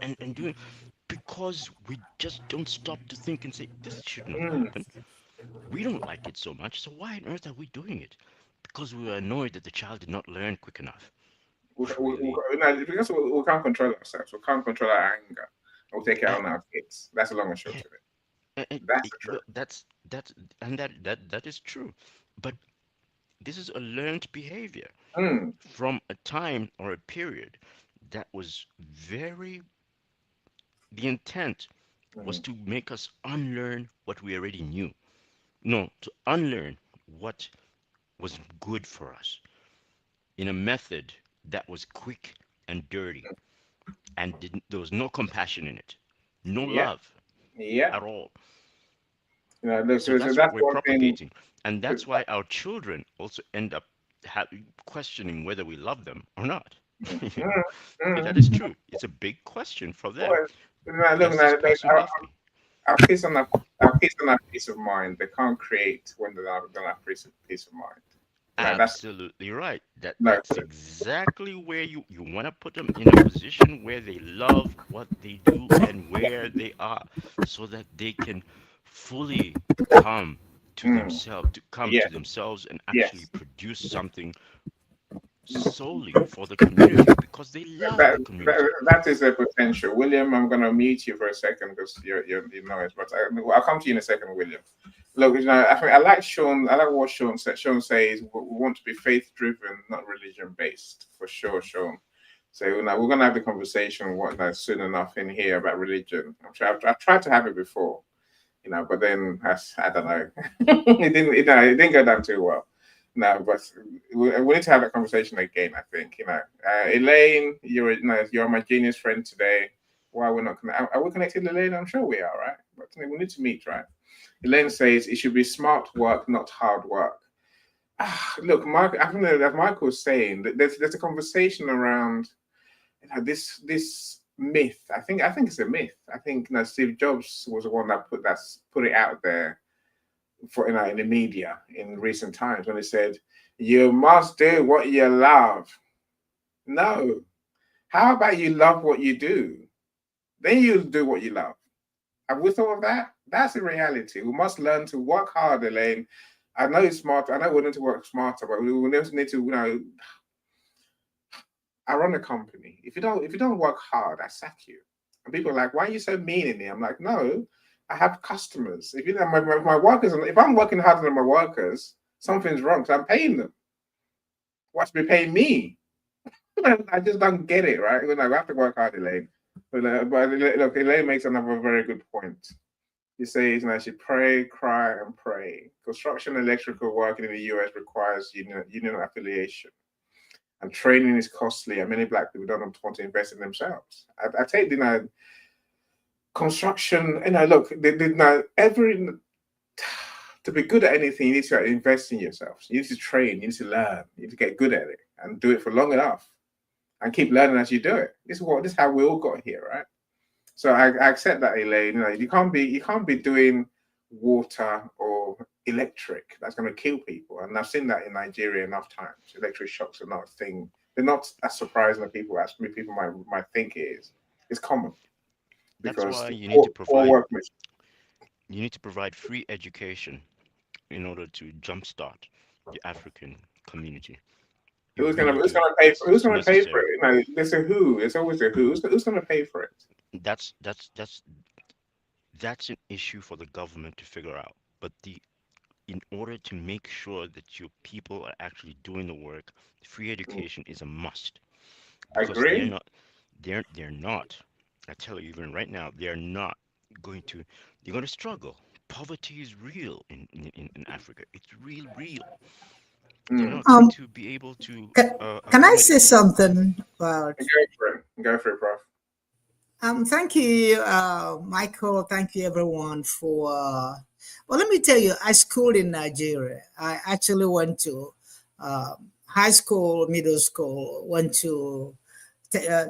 and doing, because we just don't stop to think and say this should not Mm. happen. We don't like it so much, so why on earth are we doing it? Because we were annoyed that the child did not learn quick enough. Really? No, because we can't control ourselves. We can't control our anger. We'll take it Uh, out on our kids. That's the long and short yeah, of it. That's and the truth. look, that's and that is true. But this is a learned behavior Mm. from a time or a period that was very, the intent was Mm. to make us unlearn what we already knew. No, to unlearn what was good for us in a method that was quick and dirty and there was no compassion in it, no Yeah. love Yeah. at all. Look, So so that's what that's we're one thing. propagating. And that's why our children also end up questioning whether we love them or not. Mm, You know, mm, that is mm. true. It's a big question for them. Well, look, Does this like, person love me? our kids don't have peace of mind. They can't create when they don't have peace of mind. That's Absolutely right. no. That's exactly where you want to put them in a position where they love what they do and where they are, so that they can fully come Mm, come to yes, themselves and actually yes. produce something solely for the community because they love That, the community. that is a potential. William, I'm going to mute you for a second because you know it, but I'll come to you in a second, William. Look, I think I like Sean. I like what Sean said. Sean says we want to be faith driven, not religion based, for sure, Sean. So we're going to have the conversation soon enough in here about religion. I've tried to have it before, but then I don't know, it didn't go down too well. No, but we need to have that conversation again. I think Elaine, you're my genius friend today. Why we're not connected? Are we connected, Elaine? I'm sure we are, right? But we need to meet, right? Elaine says it should be smart work, not hard work. Look, Mark, I think that Michael's saying that there's a conversation around this myth. I think it's a myth. I think Steve Jobs was the one that put it out there for in the media in recent times when he said, "You must do what you love." No, how about you love what you do? Then you do what you love. Have we thought of that? That's the reality. We must learn to work hard, Elaine. I know it's smart. I know we need to work smarter, but we will need to, I run a company. If you don't work hard, I sack you. And people are like, why are you so mean in here? I'm like, no, I have customers. If you know my workers, if I'm working harder than my workers, something's wrong. So I'm paying them. Why should be paying me? I just don't get it, right? We have to work hard, Elaine. But look, Elaine makes another very good point. He says, I should pray, cry, and pray. Construction and electrical work in the US requires union affiliation, and training is costly, and many black people don't want to invest in themselves. I take construction. Look, every to be good at anything, you need to invest in yourself. You need to train. You need to learn. You need to get good at it and do it for long enough, and keep learning as you do it. This is how we all got here, right? So I accept that, Elaine. You can't be doing water or electric. That's going to kill people, and I've seen that in Nigeria enough times. Electric shocks are not a thing. They're not as surprising as people might think it is. It's common That's because why the poor workmen. you need to provide free education in order to jumpstart the African community. You Who's gonna really who's do. gonna pay for It's it? necessary. There's a who. It's always a who. Who's gonna pay for it? That's an issue for the government to figure out. But the in order to make sure that your people are actually doing the work, free Mm, education is a must I because agree. they're not. I tell you, even right now, they're not going to. They're going to struggle. Poverty is real in Africa. It's real. They're Mm. not going to be able to Can, can I say accommodate it. something about? Go for it. Go for it, Prof. Thank you, Michael. Thank you, everyone, for. Well, let me tell you, I schooled in Nigeria. I actually went to high school, middle school, went to t- uh,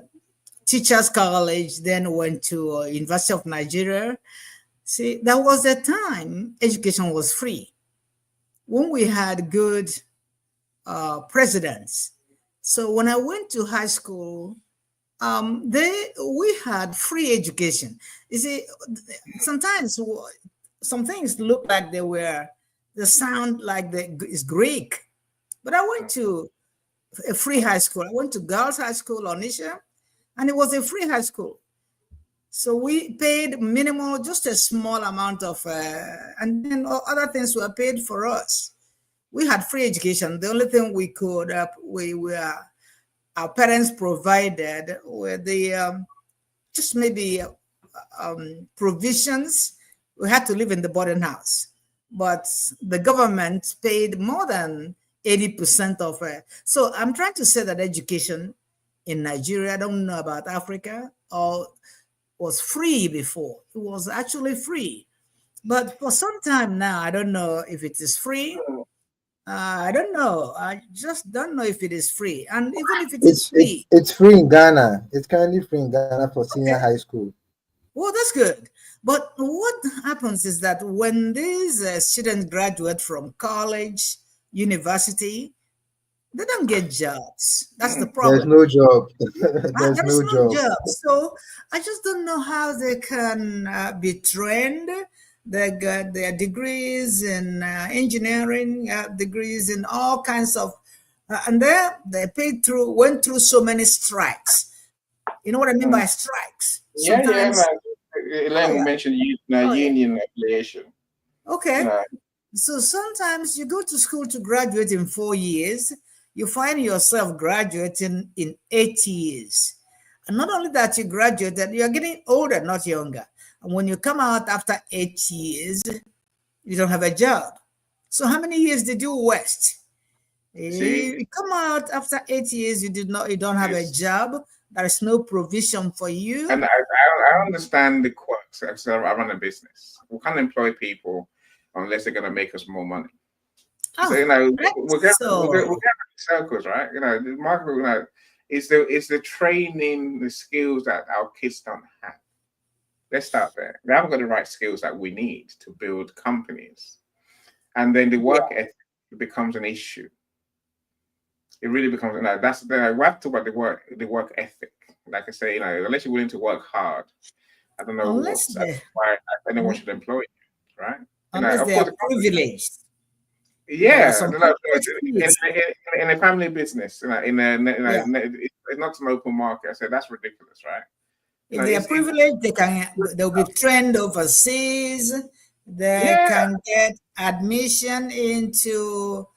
teachers college, then went to University of Nigeria. See, that was the time education was free when we had good presidents. So when I went to high school, we had free education. You see, sometimes some things look like they sound like it's Greek. But I went to a free high school. I went to Girls High School, Onisha, and it was a free high school. So we paid minimal, just a small amount of, and then other things were paid for us. We had free education. The only thing we could, we were, our parents provided were the just maybe provisions. We had to live in the boarding house, but the government paid more than 80% of it. So I'm trying to say that education in Nigeria, I don't know about Africa, or was free before. It was actually free. But for some time now, I don't know if it is free. I don't know. I just don't know if it is free. And even if it is free, It's free in Ghana. It's currently free in Ghana for senior okay, high school. well, that's good. But what happens is that when these students graduate from college, university, they don't get jobs. That's the There's problem. no job. There's There's no no job. job. So I just don't know how they can be trained. They got their degrees in engineering, degrees in all kinds of, and they went through so many strikes. You know what I mean by strikes? Yeah, yeah. Sometimes, oh Elaine yeah, mentioned oh yeah. union affiliation. Okay. No. So sometimes you go to school to graduate in 4 years, you find yourself graduating in 8 years. And not only that, you graduated, you're getting older, not younger. And when you come out after 8 years, you don't have a job. So how many years did you waste? See, You come out after 8 years, you don't have a it's, job. There is no provision for you. and I understand the quirks. So I run a business. We can't employ people unless they're going to make us more money. So Oh, right. we're going circles, right? The market. It's the training, the skills that our kids don't have. Let's start there. They haven't got the right skills that we need to build companies, and then the work ethic becomes an issue. It really becomes that's we have to talk about the work ethic. Like I say, unless you're willing to work hard, I don't know why anyone should employ you, right? Unless Of they course, are privileged. yeah, Some in a family business, it's not an open market. I said that's ridiculous, right? If they are privileged, they'll be trained overseas. They can get admission into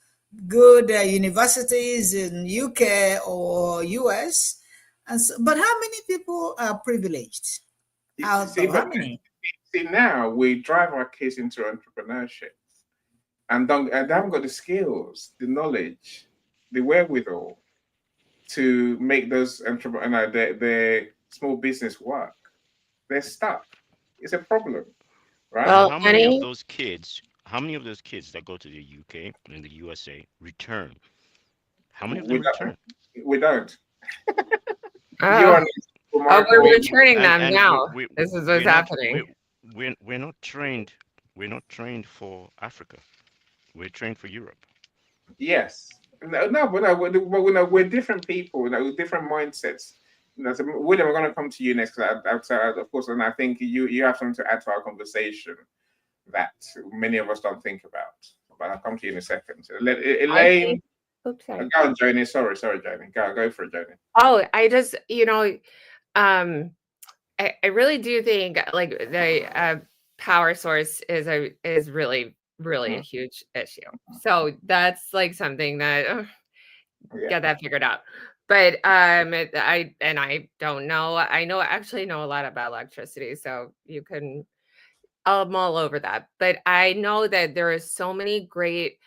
good universities in UK or US. And so, but how many people are privileged? How many? See, now we drive our kids into entrepreneurship, and they haven't got the skills, the knowledge, the wherewithal to make those their small business work. They're stuck. It's a problem, right? Well, how many of those kids that go to the UK and the USA return? How many of them return? We don't. We're returning them now. This is what's happening. We're not trained. We're not trained for Africa. We're trained for Europe. Yes. No, but we're different people. With different mindsets. So William, I'm going to come to you next. Of course, and I think you have something to add to our conversation that many of us don't think about. But I'll come to you in a second. So Elaine. Oops, sorry. Go on, Joni. Sorry, Joni. Go for it, Joni. Oh, I just, I really do think like the power source is really a huge issue. So that's like something that get that figured out. But I don't know. I actually know a lot about electricity, so you can. I'm all over that. But I know that there are so many great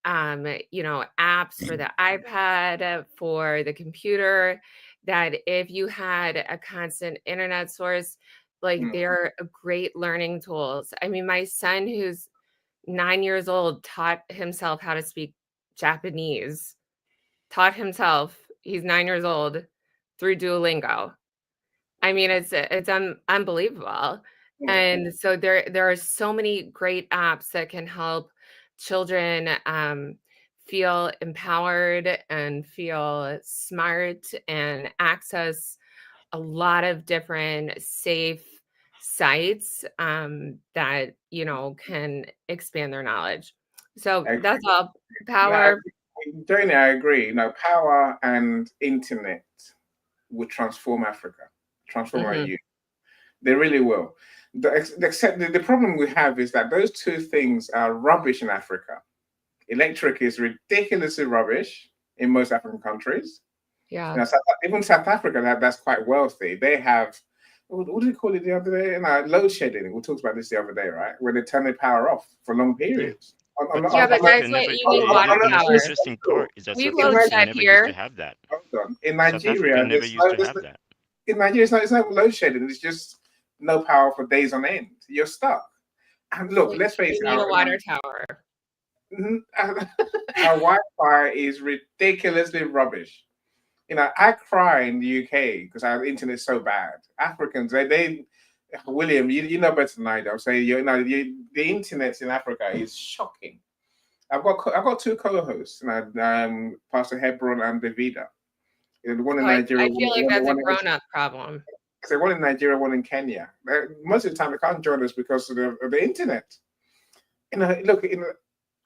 apps for the iPad, for the computer, that if you had a constant internet source, like they're great learning tools. I mean, my son, who's 9 years old, taught himself how to speak Japanese. He's 9 years old through Duolingo. I mean, it's unbelievable. And so there are so many great apps that can help children feel empowered and feel smart and access a lot of different safe sites that, you know, can expand their knowledge. So that's all. Power. Joni, I agree. Power and internet will transform Africa, transform our youth. They really will. The problem we have is that those two things are rubbish in Africa. Electric is ridiculously rubbish in most African countries. Yeah. Even South Africa, that's quite wealthy. They have, what did they call it the other day? Load shedding. We talked about this the other day, right? Where they turn the power off for long periods. But that's what you need water power. The interesting part is that We South load Africa shed never here. used to have that. Hold on. In South Nigeria, Africa never used to have that. In Nigeria, it's not load shedding. It's just no power for days on end. You're stuck. And look, let's face it. You need a water tower. Our Wi-Fi is ridiculously rubbish. I cry in the UK because our internet is so bad. Africans, they William, you know better than I do. I'll say, the internet in Africa is shocking. I've got two co-hosts, Pastor Hebron and Davida. The one in Nigeria. I feel like that's a grown-up problem. So one in Nigeria, one in Kenya. Most of the time, they can't join us because of the internet. Look,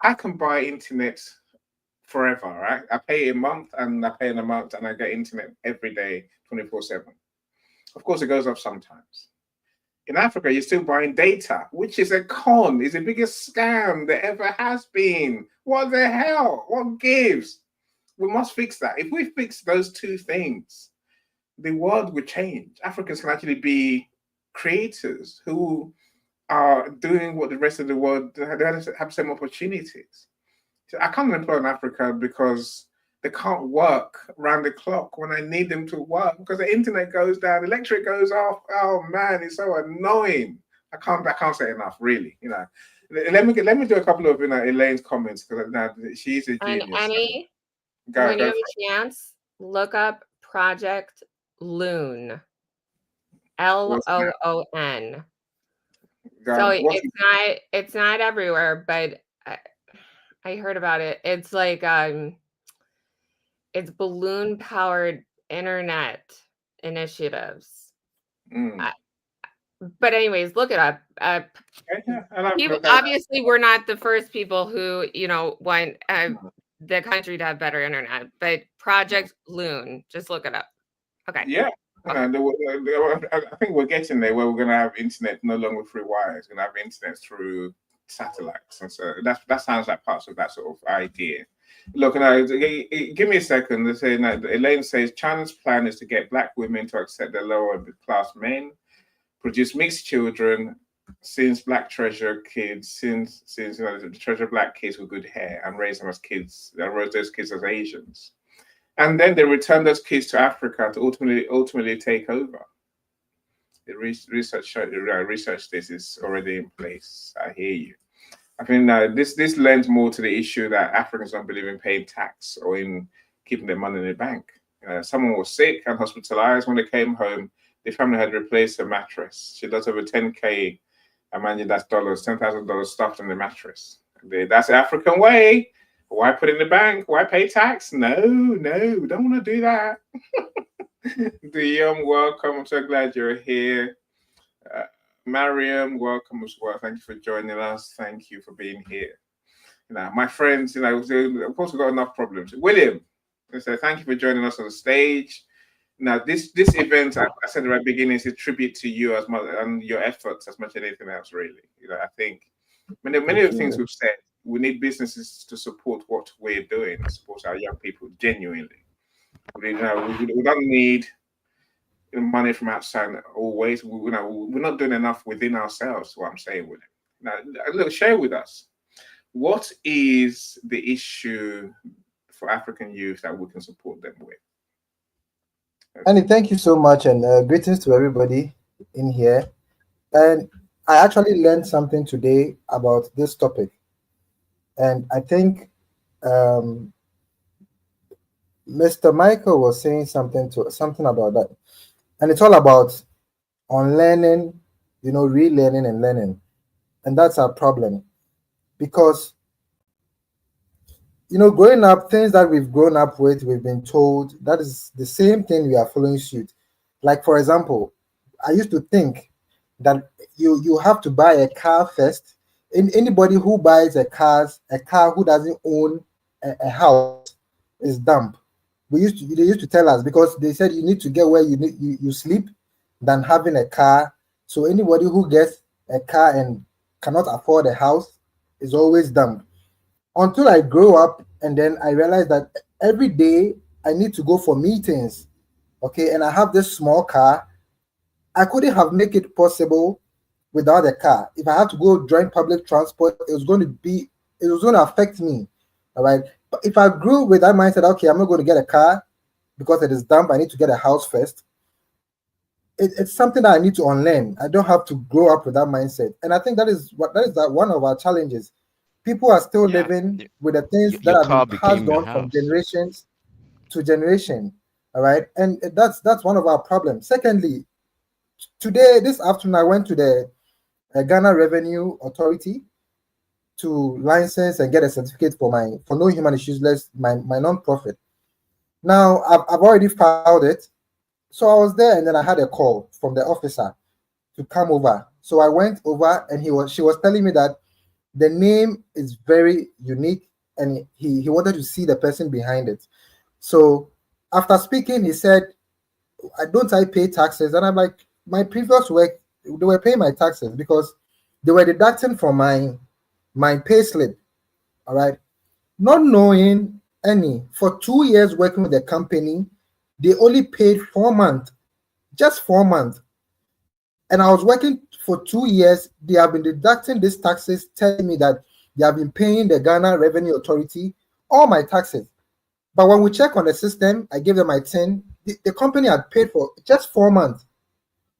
I can buy internet forever, right? I pay a month and I pay in a month and I get internet every day, 24/7. Of course, it goes up sometimes. In Africa, you're still buying data, which is a con. It's the biggest scam there ever has been. What the hell? What gives? We must fix that. If we fix those two things, the world will change. Africans can actually be creators who are doing what the rest of the world have the same opportunities. So I can't employ in Africa because they can't work around the clock when I need them to work because the internet goes down, electric goes off. Oh man, it's so annoying. I can't say enough, really. Let me do a couple of Elaine's comments because she's a genius. And Annie, when you have a chance, look up Project Loon. LOON. So it's not everywhere, but I heard about it. It's like it's balloon powered internet initiatives. But anyways, look it up. Obviously, we're not the first people who want the country to have better internet. But Project Loon, just look it up. Okay. Yeah. I think we're getting there where we're going to have internet no longer through wires. We're going to have internet through satellites, and so that sounds like parts of that sort of idea. Look, give me a second. Elaine says China's plan is to get Black women to accept their lower class men, produce mixed children, since Black treasure kids, since treasure Black kids with good hair, and raise them as kids. Raise those kids as Asians. And then they return those kids to Africa to ultimately take over. The research this is already in place. I hear you. I think this lends more to the issue that Africans don't believe in paying tax or in keeping their money in the bank. Someone was sick and hospitalized. When they came home, the family had replaced her mattress. She lost over 10K. I imagine that's dollars, $10,000 stuffed in the mattress. That's the African way. Why put it in the bank? Why pay tax? No, don't want to do that. Dion, welcome. I'm so glad you're here. Mariam, welcome as well. Thank you for joining us. Thank you for being here. My friends, of course, we've got enough problems. William, so thank you for joining us on the stage. Now, this event, I said at the very beginning, is a tribute to you as much and your efforts as much as anything else, really. I think many of the things we've said, we need businesses to support what we're doing, support our young people genuinely. We don't need money from outside always. We're not doing enough within ourselves. What I'm saying with it. Now, look, share with us what is the issue for African youth that we can support them with. Annie, thank you so much, and greetings to everybody in here. And I actually learned something today about this topic. And I think Mr. Michael was saying something about that. And it's all about unlearning, relearning and learning. And that's our problem. Because, growing up, things that we've grown up with, we've been told, that is the same thing we are following suit. Like for example, I used to think that you have to buy a car first. Anybody who buys a car who doesn't own a house is dumb. They used to tell us, because they said you need to get where you sleep than having a car. So anybody who gets a car and cannot afford a house is always dumb. Until I grow up, and then I realized that every day I need to go for meetings. Okay, and I have this small car. I couldn't have make it possible without a car. If I had to go join public transport, it was going to affect me. All right. But if I grew with that mindset, okay, I'm not going to get a car because it is dumb, I need to get a house first. It's something that I need to unlearn. I don't have to grow up with that mindset. And I think that is one of our challenges. People are still Yeah, living with the things that your have car been passed became your on from house. generations to generation. All right. And that's one of our problems. Secondly, this afternoon, I went to the Ghana Revenue Authority to license and get a certificate for No Human is Useless, my non-profit. Now I've already filed it. So I was there, and then I had a call from the officer to come over. So I went over, and she was telling me that the name is very unique, and he wanted to see the person behind it. So after speaking, he said, I pay taxes? And I'm like, my previous work, they were paying my taxes because they were deducting from my pay slip. All right. Not knowing any, for 2 years working with the company, they only paid 4 months, just 4 months. And I was working for 2 years. They have been deducting these taxes, telling me that they have been paying the Ghana Revenue Authority all my taxes. But when we check on the system, I gave them my 10. The company had paid for just 4 months.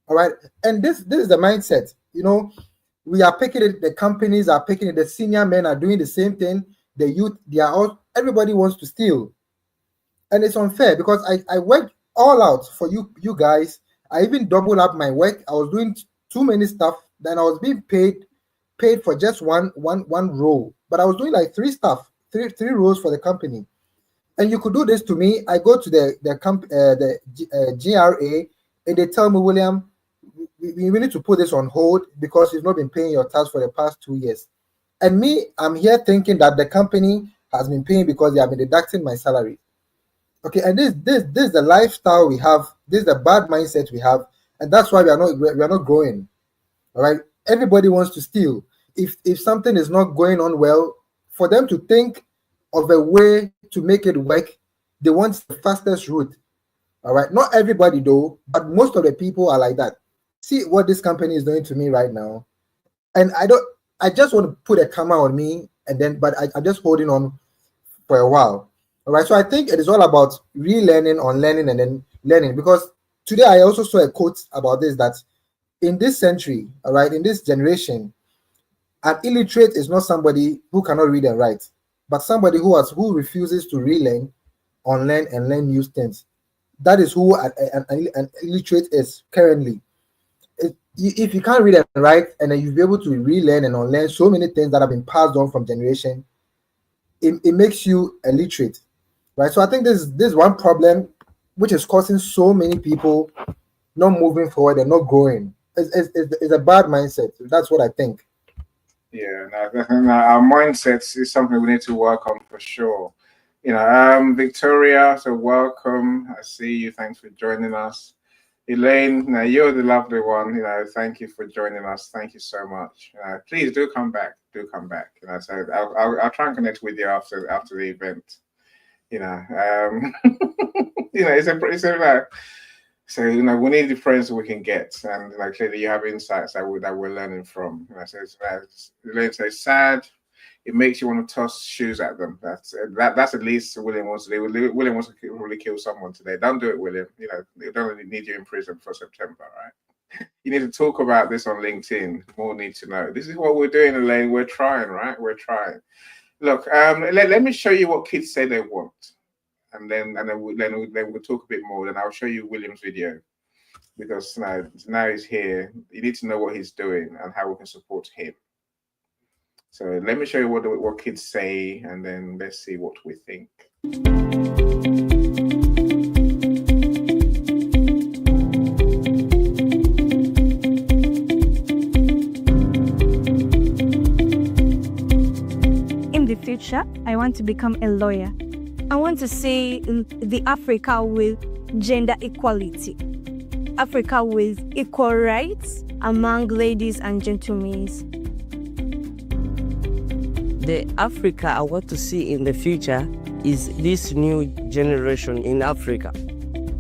All right. And this is the mindset. We are picking it, the companies are picking it, the senior men are doing the same thing. The youth, everybody wants to steal. And it's unfair because I worked all out for you guys. I even doubled up my work. I was doing too many stuff. Then I was being paid for just one role. But I was doing like three roles for the company. And you could do this to me. I go to the GRA, and they tell me, William, we need to put this on hold because you've not been paying your tax for the past 2 years. And me, I'm here thinking that the company has been paying because they have been deducting my salary. Okay, and this is the lifestyle we have. This is the bad mindset we have, and that's why we are not growing. All right, everybody wants to steal. If something is not going on well, for them to think of a way to make it work, they want the fastest route. All right, not everybody though, but most of the people are like that. See what this company is doing to me right now, and I just want to put a camera on me, but I'm just holding on for a while. All right, so I think it is all about relearning, unlearning, and then learning. Because today I also saw a quote about this, that in this century, all right, in this generation, an illiterate is not somebody who cannot read and write, but somebody who refuses to relearn, unlearn, and learn new things. That is who an illiterate is currently. If you can't read and write, and then you'll be able to relearn and unlearn so many things that have been passed on from generation, it makes you illiterate. Right, so I think this is one problem which is causing so many people not moving forward and not growing. It's a bad mindset. That's what I think. Yeah, our mindsets is something we need to work on for sure. Victoria, so welcome. I see you. Thanks for joining us. Elaine, now you're the lovely one. Thank you for joining us. Thank you so much. Please do come back. Do come back. So I'll try and connect with you after the event. So we need the friends we can get, and clearly you have insights that we're learning from. So Elaine says, sad. It makes you want to toss shoes at them. That's at least William wants to do. William wants to probably kill someone today. Don't do it, William. They don't really need you in prison for September, right? You need to talk about this on LinkedIn. More need to know. This is what we're doing, Elaine. We're trying, right? We're trying. Look, let me show you what kids say they want, and then we'll talk a bit more. Then I'll show you William's video, because now he's here. You need to know what he's doing and how we can support him. So let me show you what kids say, and then let's see what we think. future, I want to become a lawyer. I want to see the Africa with gender equality, Africa with equal rights among ladies and gentlemen. The Africa I want to see in the future is this new generation in Africa.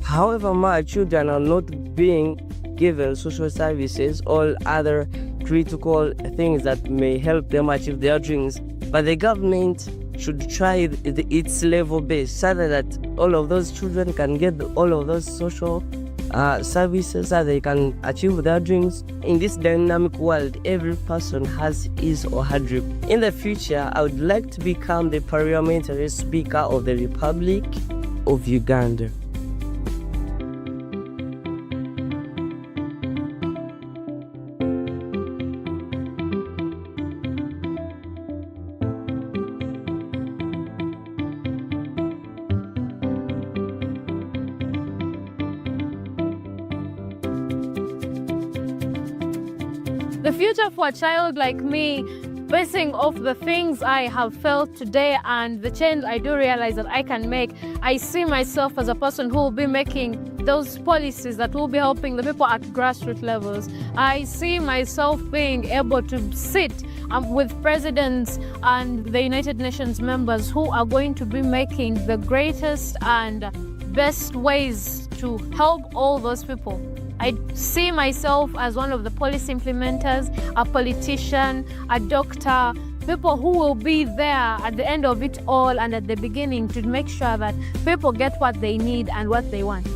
However, my children are not being given social services or other critical things that may help them achieve their dreams, but the government should try its level base so that all of those children can get all of those social services so they can achieve their dreams. In this dynamic world, every person has his or her dream. In the future, I would like to become the parliamentary speaker of the Republic of Uganda. The future for a child like me, basing off the things I have felt today and the change I do realize that I can make, I see myself as a person who will be making those policies that will be helping the people at grassroots levels. I see myself being able to sit with presidents and the United Nations members who are going to be making the greatest and best ways to help all those people. I see myself as one of the policy implementers, a politician, a doctor, people who will be there at the end of it all and at the beginning to make sure that people get what they need and what they want.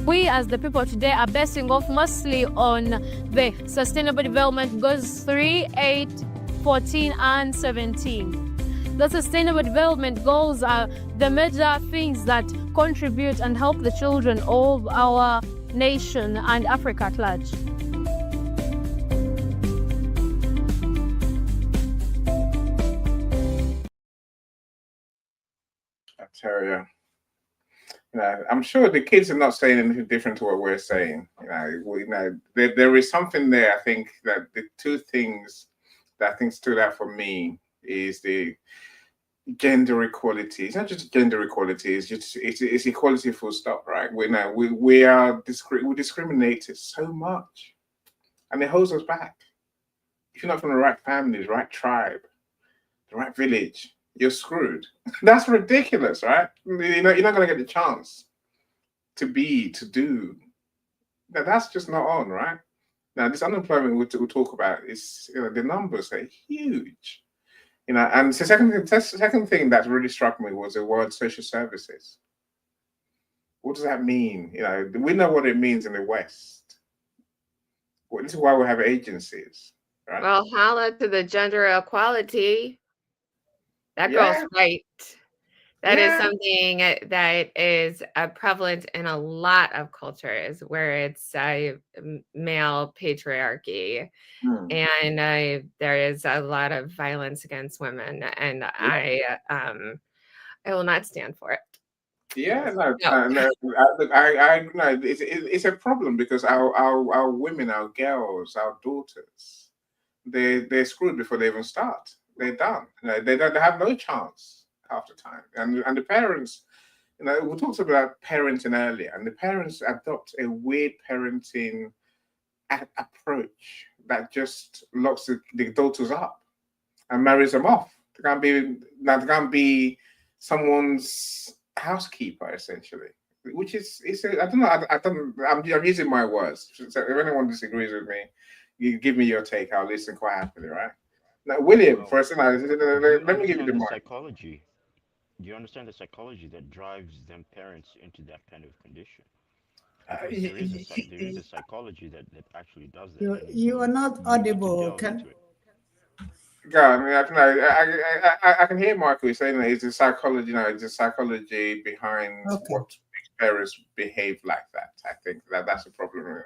We as the people today are basing off mostly on the Sustainable Development Goals 3, 8, 14 and 17. The Sustainable Development Goals are the major things that contribute and help the children of our nation and Africa at large. I tell you, I'm sure the kids are not saying anything different to what we're saying. There is something there. I think that the two things that I think stood out for me is the gender equality. It's not just gender equality. It's equality full stop, right? We discriminated so much, and it holds us back. If you're not from the right family, the right tribe, the right village, you're screwed. That's ridiculous, right? You're not going to get the chance to do. Now, that's just not on, right? Now, this unemployment we'll talk about is, the numbers are huge. And the second thing that really struck me was the word social services. What does that mean? We know what it means in the West. Well, this is why we have agencies, right? Well, holla to the gender equality. That girl's right. That is something that is prevalent in a lot of cultures where it's male patriarchy, and there is a lot of violence against women, and I will not stand for it. It's a problem because our women, our girls, our daughters, they're screwed before they even start. They're done. They have no chance half the time, and the parents, we talked about parenting earlier, and the parents adopt a weird parenting approach that just locks the daughters up and marries them off. They can't be someone's housekeeper essentially, which is I don't know. I'm using my words. So if anyone disagrees with me, you give me your take. I'll listen quite happily, right? Now, William, first, let me give you the mic. Psychology. Do you understand the psychology that drives them parents into that kind of condition? There is a psychology that actually does that. You are not audible. I can hear Michael saying that it's a psychology. It's a psychology behind what makes parents behave like that. I think that's a problem with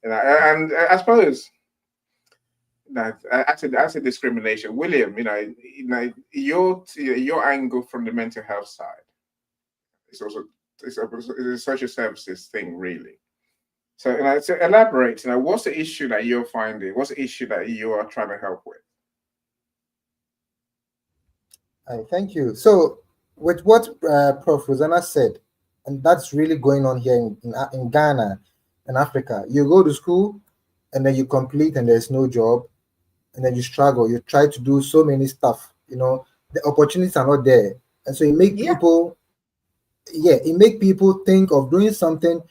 that. And I suppose that's a discrimination. William, your angle from the mental health side, it's a social services thing, really. So, to elaborate, what's the issue that you're finding? What's the issue that you are trying to help with? Thank you. So, with what Prof. Rosanna said, and that's really going on here in Ghana and Africa. You go to school and then you complete and there's no job, and then you struggle. You try to do so many stuff. The opportunities are not there, and so it make Yeah. people, it make people think of doing something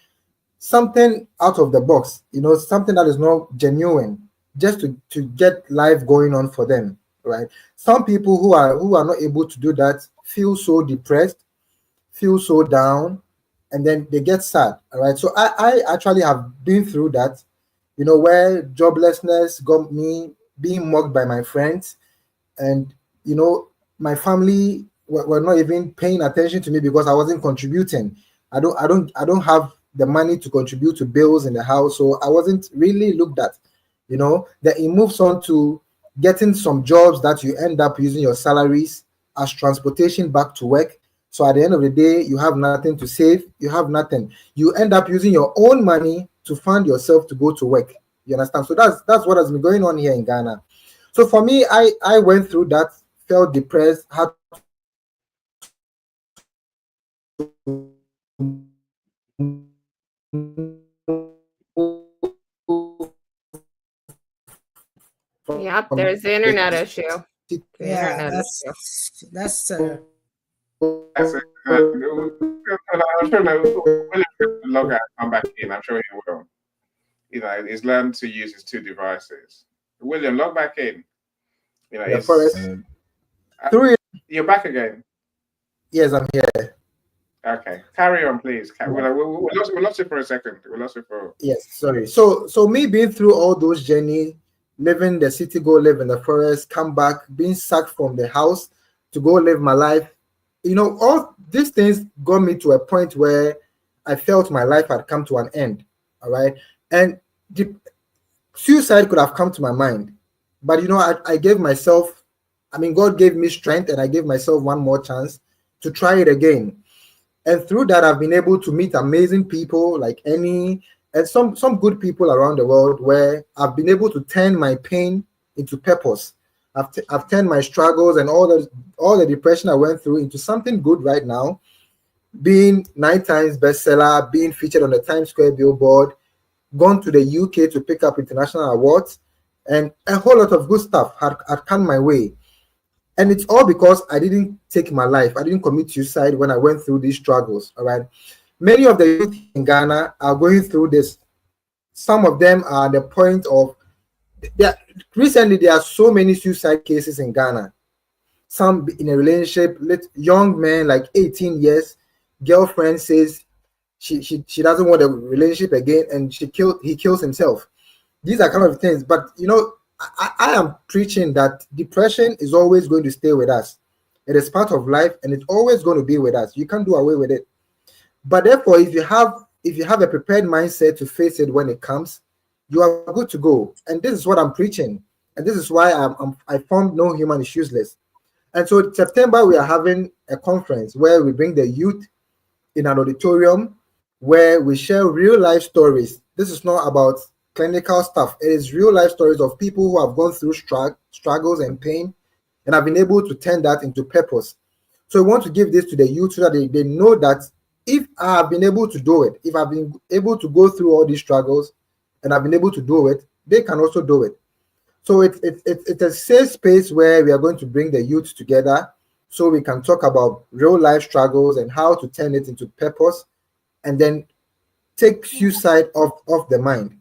out of the box. Something that is not genuine, just to get life going on for them, right? Some people who are not able to do that feel so depressed, feel so down, and then they get sad. All right. So I actually have been through that, where joblessness got me being mocked by my friends, and my family were not even paying attention to me because I wasn't contributing. I don't have the money to contribute to bills in the house, so I wasn't really looked at. Then it moves on to getting some jobs that you end up using your salaries as transportation back to work. So at the end of the day, you have nothing to save, you have nothing. You end up using your own money to fund yourself to go to work. You understand? So that's what has been going on here in Ghana. So for me, I went through that, felt depressed, had Yep, there's the internet issue. The Yeah, internet that's issue. that's That's it. I'm sure William will log out and come back in. I'm sure he will. He's learned to use his two devices. William, log back in. the forest. Through it, You're back again. yes, I'm here. Okay, carry on, please. We lost it for a second. We lost it for. Yes, sorry. So me being through all those journeys, living the city, go live in the forest, come back, being sacked from the house to go live my life. All these things got me to a point where I felt my life had come to an end. All right. And the suicide could have come to my mind. But I gave myself, God gave me strength, and I gave myself one more chance to try it again. And through that, I've been able to meet amazing people like Annie and some good people around the world, where I've been able to turn my pain into purpose. I've turned my struggles and all the depression I went through into something good right now, being 9 times bestseller, being featured on the Times Square billboard, gone to the UK to pick up international awards, and a whole lot of good stuff had come my way. And it's all because I didn't take my life. I didn't commit suicide when I went through these struggles. All right. Many of the youth in Ghana are going through this. Some of them are at the point of recently there are so many suicide cases in Ghana. Some in a relationship, young men like 18 years, girlfriend says she doesn't want a relationship again, and he kills himself. These are kind of things. But I am preaching that depression is always going to stay with us. It is part of life, and it's always going to be with us. You can't do away with it. But therefore, if you have a prepared mindset to face it when it comes, you are good to go. And this is what I'm preaching, and this is why I formed No Human is Useless. And so in September, we are having a conference where we bring the youth in an auditorium where we share real life stories. This is not about clinical stuff. It is real life stories of people who have gone through struggles and pain and have been able to turn that into purpose. So we want to give this to the youth so that they know that if I have been able to do it, if I've been able to go through all these struggles and I've been able to do it, they can also do it. So it's a safe space where we are going to bring the youth together so we can talk about real life struggles and how to turn it into purpose, and then take suicide off the mind.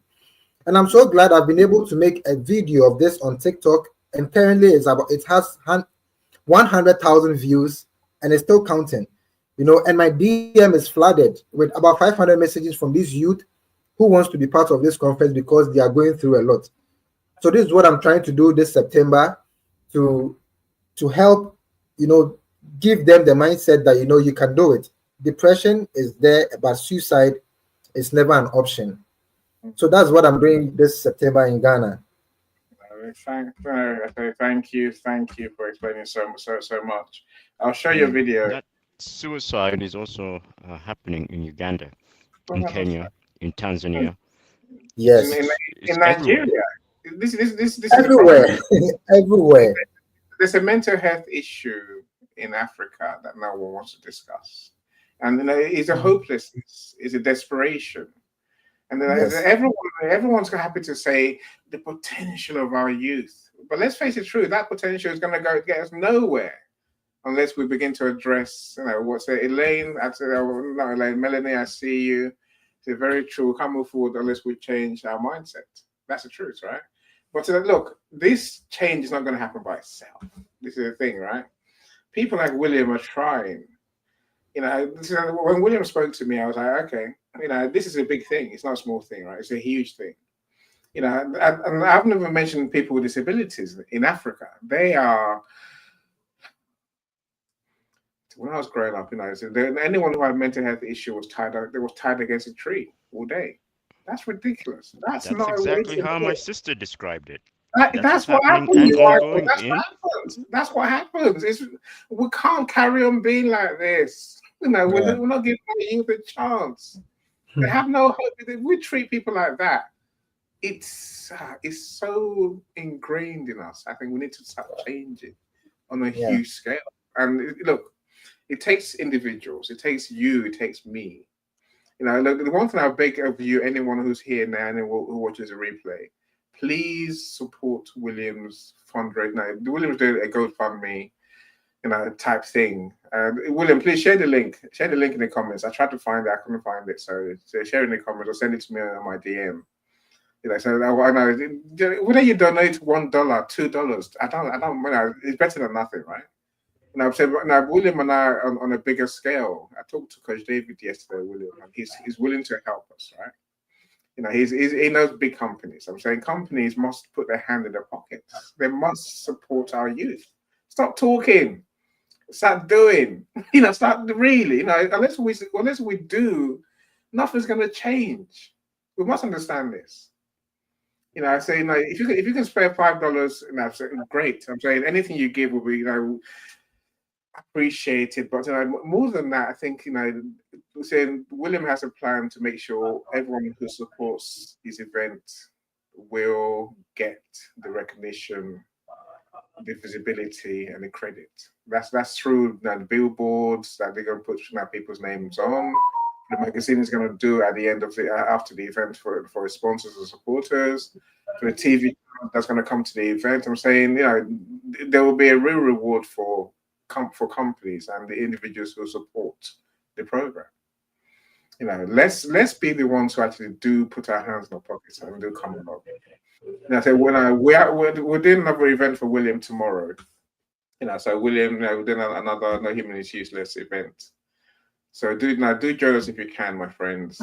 And I'm so glad I've been able to make a video of this on TikTok, and currently it has 100,000 views, and it's still counting. And my DM is flooded with about 500 messages from these youth who wants to be part of this conference because they are going through a lot. So this is what I'm trying to do this September to help, give them the mindset that, you can do it. Depression is there, but suicide is never an option. So that's what I'm doing this September in Ghana. Thank you for explaining so much. I'll show you a video. That suicide is also happening in Uganda, in Kenya, in Tanzania. Yes, in Nigeria. This everywhere. Everywhere. There's a mental health issue in Africa that no one wants to discuss. And it's a hopelessness, it's a desperation. And Yes. everyone's happy to say the potential of our youth. But let's face it, true, that potential is going to get us nowhere unless we begin to address, what's it, Elaine, not Elaine, Melanie, I see you. It's very true. We can't move forward unless we change our mindset. That's the truth, right? But look, this change is not going to happen by itself. This is the thing, right? People like William are trying. When William spoke to me, I was like, okay, this is a big thing. It's not a small thing, right? It's a huge thing. And I've never mentioned people with disabilities in Africa. They are, when I was growing up, anyone who had a mental health issue was tied against a tree all day. That's ridiculous. That's not exactly how my sister described it. That's what happens. That's what happens. We can't carry on being like this. We're not giving the youth a chance. They have no hope. If we treat people like that, it's so ingrained in us. I think we need to start changing on a huge scale. And look, it takes individuals. It takes you. It takes me. Look, the one thing I beg of you, anyone who's here now and who watches a replay, please support William's fundraising. William's doing a GoFundMe, type thing. William, please share the link. Share the link in the comments. I tried to find it, I couldn't find it. So share in the comments or send it to me on my DM. Whether you donate $1, $2, I don't. It's better than nothing, right? William and I on a bigger scale. I talked to Coach David yesterday, William, and he's willing to help us, right? He knows big companies. I'm saying companies must put their hand in their pockets. They must support our youth. Stop talking. Start doing. Start really. Unless we do, nothing's going to change. We must understand this. I say, if you can spare $5, great. I'm saying anything you give will be, appreciated. But more than that, I think saying William has a plan to make sure everyone who supports his event will get the recognition, the visibility, and the credit. That's through the billboards that they're going to put people's names on. The magazine is going to do at the end of after the event for its sponsors and supporters. For the TV that's going to come to the event, I'm saying there will be a real reward for companies and the individuals who support the program. Let's be the ones who actually do put our hands in our pockets and do come along. And I say we're doing another event for William tomorrow. So William, we're doing another No Human is Useless event. So do join us if you can, my friends.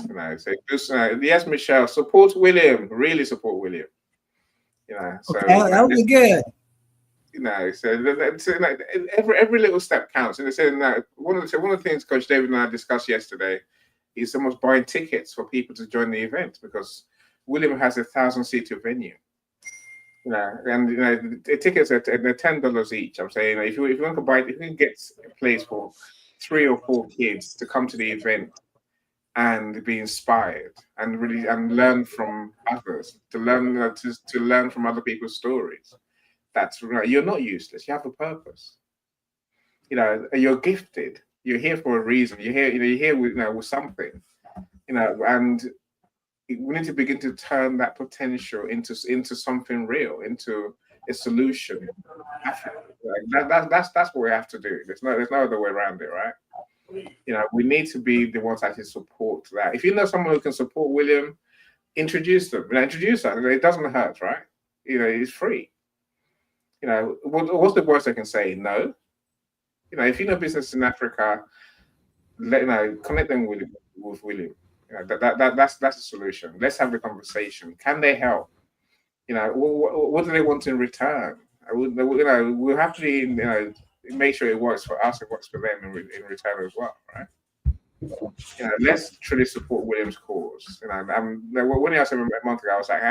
Yes, Michelle, support William. Really support William. So that would be good. So every little step counts. And they said one of the things Coach David and I discussed yesterday is almost buying tickets for people to join the event, because William has 1,000-seater venue. And the tickets are $10 each. I'm saying if you want to buy, if you can get a place for 3 or 4 kids to come to the event and be inspired and really learn from others, to learn from other people's stories. That's right. You're not useless. You have a purpose. You're gifted. You're here for a reason. You're here with something. And we need to begin to turn that potential into something real, into a solution. That's what we have to do. There's no other way around it, right? We need to be the ones that actually support that. If you know someone who can support William, introduce them. Introduce them. It doesn't hurt, right? It's free. What's the worst they can say? No. If you know business in Africa, connect them with William. That's the solution. Let's have the conversation. Can they help? What do they want in return? We'll have to make sure it works for us, it works for them in return as well, right? Let's truly support William's cause. When he asked me a month ago, I was like,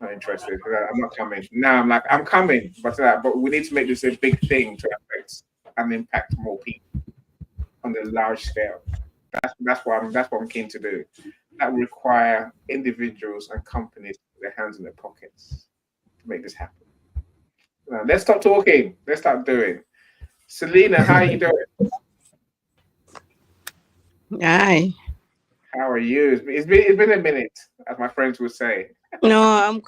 not interested. I'm not coming. Now I'm like, I'm coming, but we need to make this a big thing to affect and impact more people on a large scale. That's what I'm keen to do. That require individuals and companies to put their hands in their pockets to make this happen. Let's stop talking. Let's start doing. Selena, how are you doing? Hi. How are you? It's been a minute, as my friends would say. No,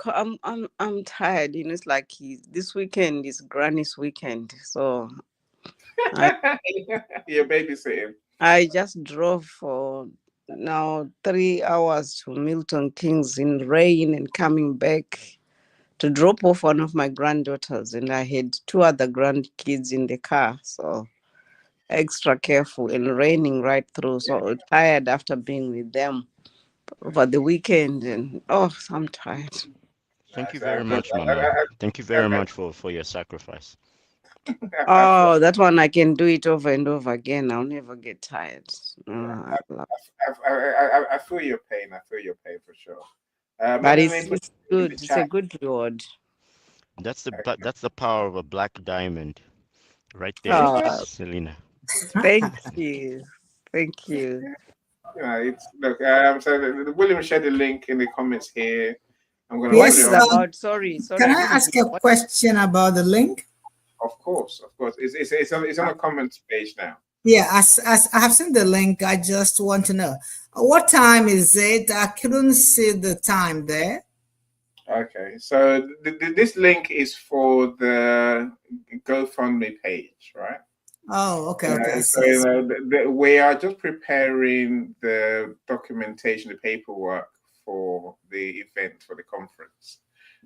I'm tired. It's like this weekend is Granny's weekend, so I You're babysitting. I just drove for now 3 hours to Milton Keynes in rain and coming back to drop off one of my granddaughters, and I had two other grandkids in the car, so extra careful and raining right through. So tired after being with them over the weekend, and I'm tired. Thank you That's very good. much, Mama. Thank you very Okay. much for your sacrifice. Oh, that one I can do it over and over again. I'll never get tired. Yeah, I love- I feel your pain. I feel your pain for sure. But Melanie, put it's in good. the It's a chat. good reward. That's the power of a black diamond, right there, Oh, Selena. thank you. Thank you. It's look. So William shared the link in the comments here. I'm gonna What put Yes. it is on. about? Sorry, Can I I didn't ask hear. a What? question about the link? Of course. It's on the comments page now. Yeah, as I have seen the link, I just want to know what time is it? I couldn't see the time there. Okay, so this link is for the GoFundMe page, right? Oh, okay, okay. I So see, I see. we are just preparing the documentation, the paperwork for the event for the conference.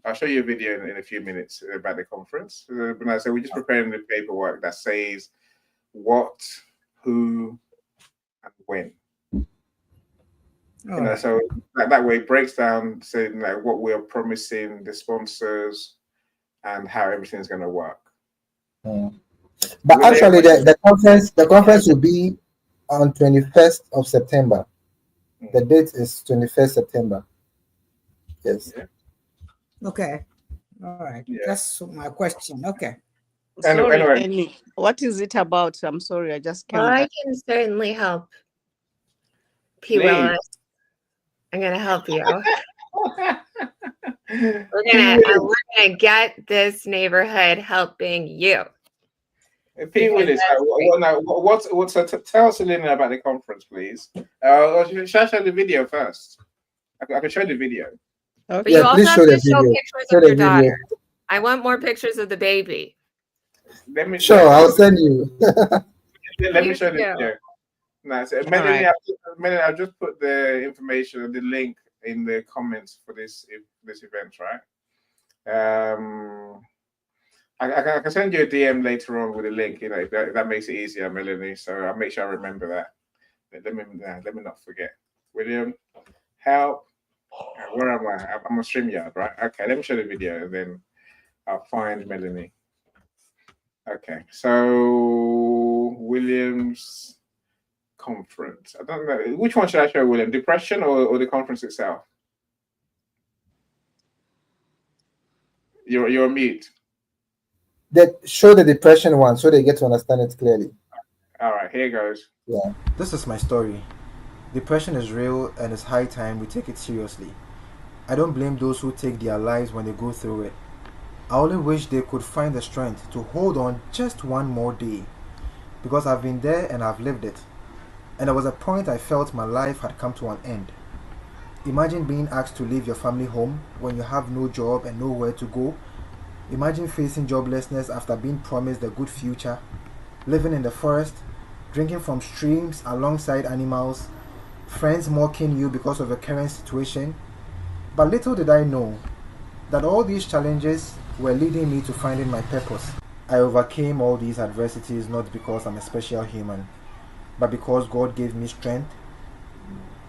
I'll show you a video in a few minutes about the conference. But no, so we're just preparing the paperwork that says what, who, and when. All right. So that way it breaks down saying like what we're promising the sponsors and how everything's going to work. But Will actually, everybody- the conference will be on 21st of September. The date is 21st September. Yes. Yeah. Okay. All right. Yeah. That's my question. Okay. Sorry, Anyway. Annie. What is it about? I'm sorry, I just came Well, I back. can certainly help. P. Please. Willis, I'm gonna help you. We're gonna get this neighborhood helping you. P. Willis, tell Selena about the conference, please. Should I show the video first? I can show the video. But Okay. you Yeah, also please have show to the show video. pictures Show of the your video. daughter. I want more pictures of the baby. Let me Sure, I'll send you. let me You show the too. video. No, so right. Melanie, I've just put the information, the link in the comments for this event, right? I can send you a DM later on with a link. If that makes it easier, Melanie. So I'll make sure I remember that. Let me not forget. William, help. Where am I? I'm on StreamYard, right? Okay, let me show the video and then I'll find Melanie. Okay, so William's conference. I don't know which one should I show, William? Depression or the conference itself? You're on mute. Show the depression one so they get to understand it clearly. All right, here goes. Yeah. This is my story. Depression is real and it's high time we take it seriously. I don't blame those who take their lives when they go through it. I only wish they could find the strength to hold on just one more day. Because I've been there and I've lived it. And there was a point I felt my life had come to an end. Imagine being asked to leave your family home when you have no job and nowhere to go. Imagine facing joblessness after being promised a good future. Living in the forest, drinking from streams alongside animals, friends mocking you because of your current situation. But little did I know that all these challenges were leading me to finding my purpose. I overcame all these adversities not because I'm a special human, but because God gave me strength,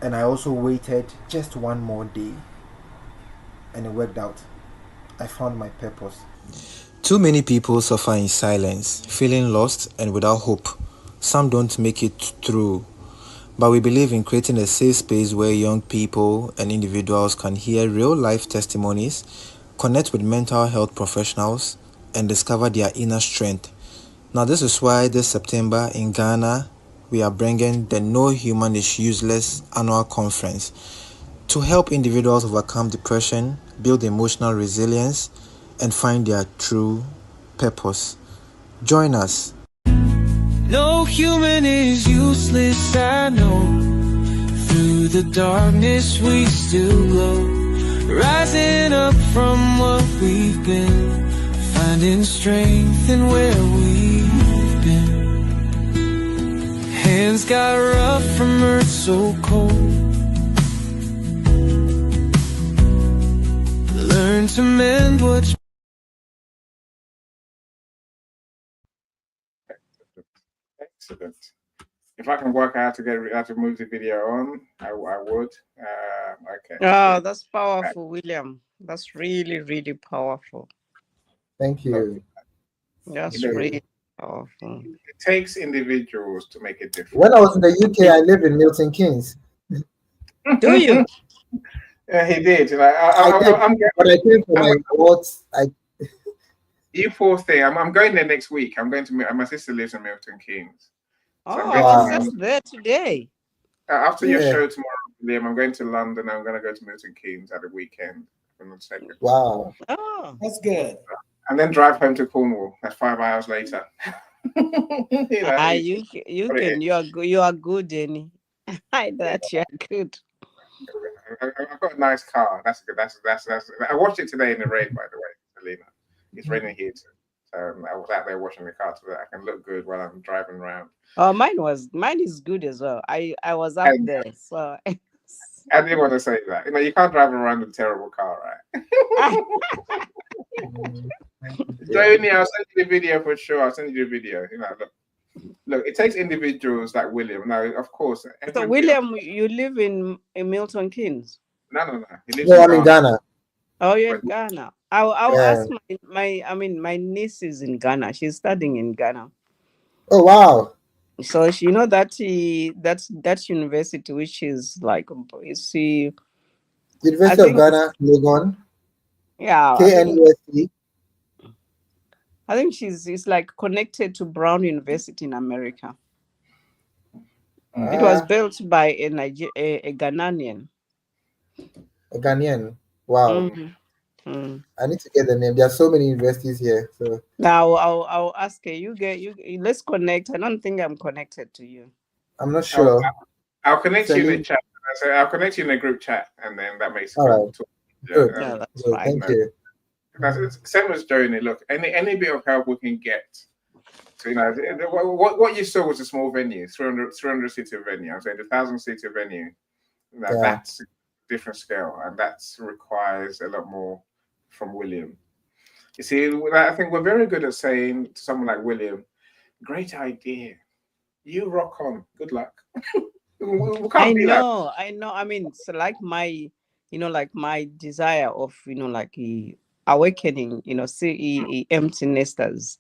and I also waited just one more day. And it worked out. I found my purpose. Too many people suffer in silence, feeling lost and without hope. Some don't make it through. But we believe in creating a safe space where young people and individuals can hear real-life testimonies, connect with mental health professionals, and discover their inner strength. Now this is why this September in Ghana, we are bringing the No Human is Useless annual conference to help individuals overcome depression, build emotional resilience, and find their true purpose. Join us. No human is useless, I know. Through the darkness we still glow, rising up from what we've been, finding strength in where we've been. Hands got rough from earth so cold, learn to mend what's excellent. If I can work out how to move the video on, I would. Okay. Oh, that's powerful, William. That's really, really powerful. Thank you. That's Look, really powerful. it takes individuals to make a difference. When I was in the UK, I lived in Milton Keynes. Do you? Yeah, he did. And I'm But I came for my awards. you poor thing. I'm going there next week. I'm going to my sister lives in Milton Keynes. So Oh, I'm I going was to, just there today. after your Yeah. show tomorrow, Liam, I'm going to London. I'm going to go to Milton Keynes at the weekend on the 2nd. Wow. Oh, That's good. And then drive home to Cornwall. That's 5 hours later. You know, you are good, Jenny. I that you're good. I've got a nice car. That's good. That's. I watched it today in the rain, by the way, Selena. It's raining here too. So I was out there washing the car so that I can look good while I'm driving around. Oh, mine is good as well. I was up there, so I didn't want to say that. You know, you can't drive around with a terrible car, right? Joni, I'll send you the video for sure. I'll send you the video. You know, look, it takes individuals like William. Now, of course. So William, you live in Milton Keynes? No. He lives No, I'm in Ghana. Oh, you're in Ghana. I'll Yeah. ask my niece is in Ghana. She's studying in Ghana. Oh, wow. So she, you know that that university, which is like, you see, University of Ghana, Legon. yeah, KNUST. I think it's like connected to Brown University in America. It was built by a Ghanaian. A Ghanaian. Wow. Mm-hmm. I need to get the name. There are so many universities here. So Now I'll ask you. Let's connect. I don't think I'm connected to you. I'm not sure. I'll connect you in the chat. I'll connect you in the group chat, and then that makes it all right. Good. Yeah, that's Good. fine. Thank you. Same as Joni. Look, any bit of help we can get. So, you know, what you saw was a small venue, 300 seater venue. I'm saying the 1,000 seater venue. That's a different scale, and that requires a lot more from William. You see, I think we're very good at saying to someone like William, "Great idea, you rock on. Good luck." we can't be I know. I mean, it's like my desire of, like awakening, see empty nesters.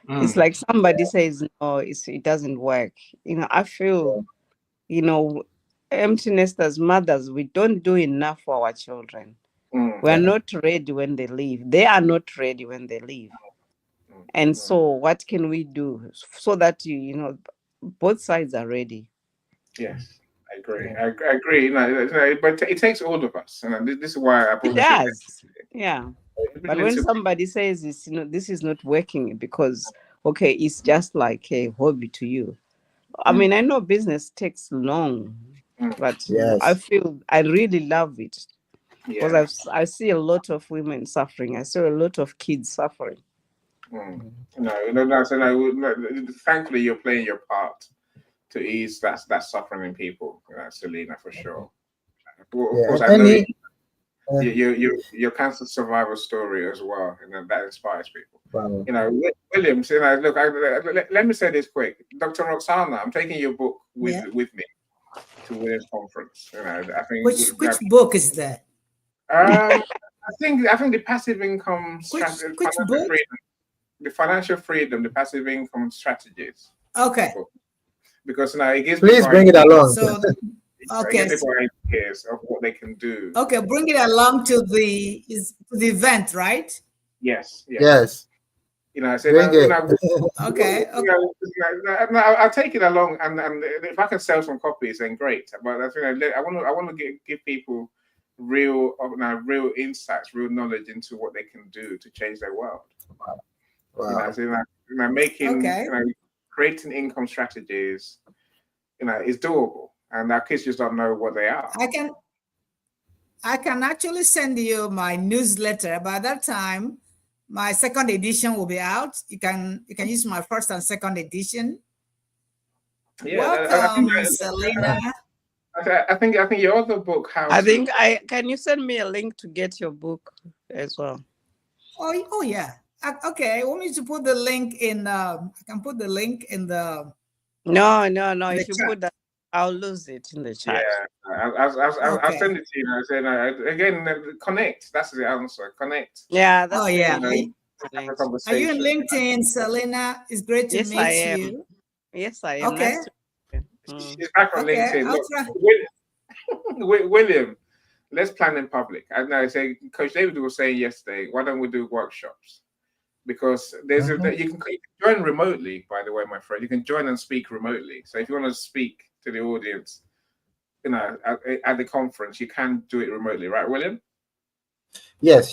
It's like somebody says, no, it doesn't work. I feel, empty nesters, mothers, we don't do enough for our children. We are not ready when they leave. They are not ready when they leave. And so what can we do so that, both sides are ready? Yes, I agree. I agree. But it takes all of us. And this is why I It does. Yeah. But when somebody says this is not working because, okay, it's just like a hobby to you. I mean, I know business takes long, but I feel I really love it because I see a lot of women suffering. I see a lot of kids suffering. Thankfully, you're playing your part to ease that suffering in people, Selena, for sure. Of course, I know your cancer survival story as well, and that inspires people. Wow. Williams, look, let me say this quick. Dr. Roxana, I'm taking your book with me to Williams Conference. I think which book is that? I think the passive income strategy. Which book? The financial freedom, the passive income strategies. Okay. Because now it gives. Please bring it along. So, okay. Ideas of what they can do. Okay, bring it along to the event, right? Yes. Yes. Okay. I'll take it along, and if I can sell some copies, then great. But I want to give people real insights, real knowledge into what they can do to change their world. Wow. creating income strategies, is doable, and our kids just don't know what they are. I can actually send you my newsletter. By that time, my second edition will be out. You can use my first and second edition. Yeah, welcome, Selena. I think your other book. Can you send me a link to get your book as well? Oh yeah. Okay. I want me to put the link in. I can put the link in the. No. If you put that, I'll lose it in the chat. Yeah, I'll send it to you. I said again, connect. That's the answer. Connect. Yeah. That's yeah. Have a conversation. Are you in LinkedIn, Selena? It's great to meet you. Yes, I am. Okay. Nice She's back on LinkedIn. Look, William, let's plan in public. And I say, Coach David was saying yesterday, why don't we do workshops? Because there's you can join remotely. By the way, my friend, you can join and speak remotely. So if you want to speak to the audience, at the conference, you can do it remotely, right, William? Yes.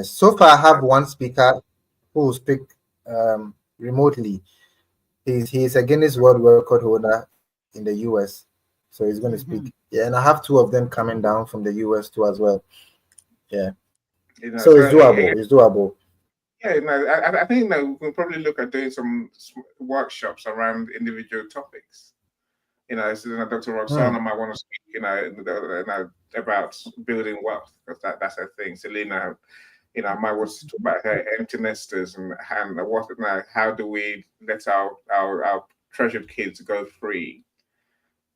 So far, I have one speaker who will speak remotely. He's a Guinness World Record holder in the US, so he's going to speak. Yeah, and I have 2 of them coming down from the US too as well. Yeah, so it's doable. It's doable. Yeah, I think we can probably look at doing some workshops around individual topics. So Dr. Roxana might want to speak, about building wealth, because that's her thing. Selena, might want to talk about her empty nesters and how do we let our treasured kids go free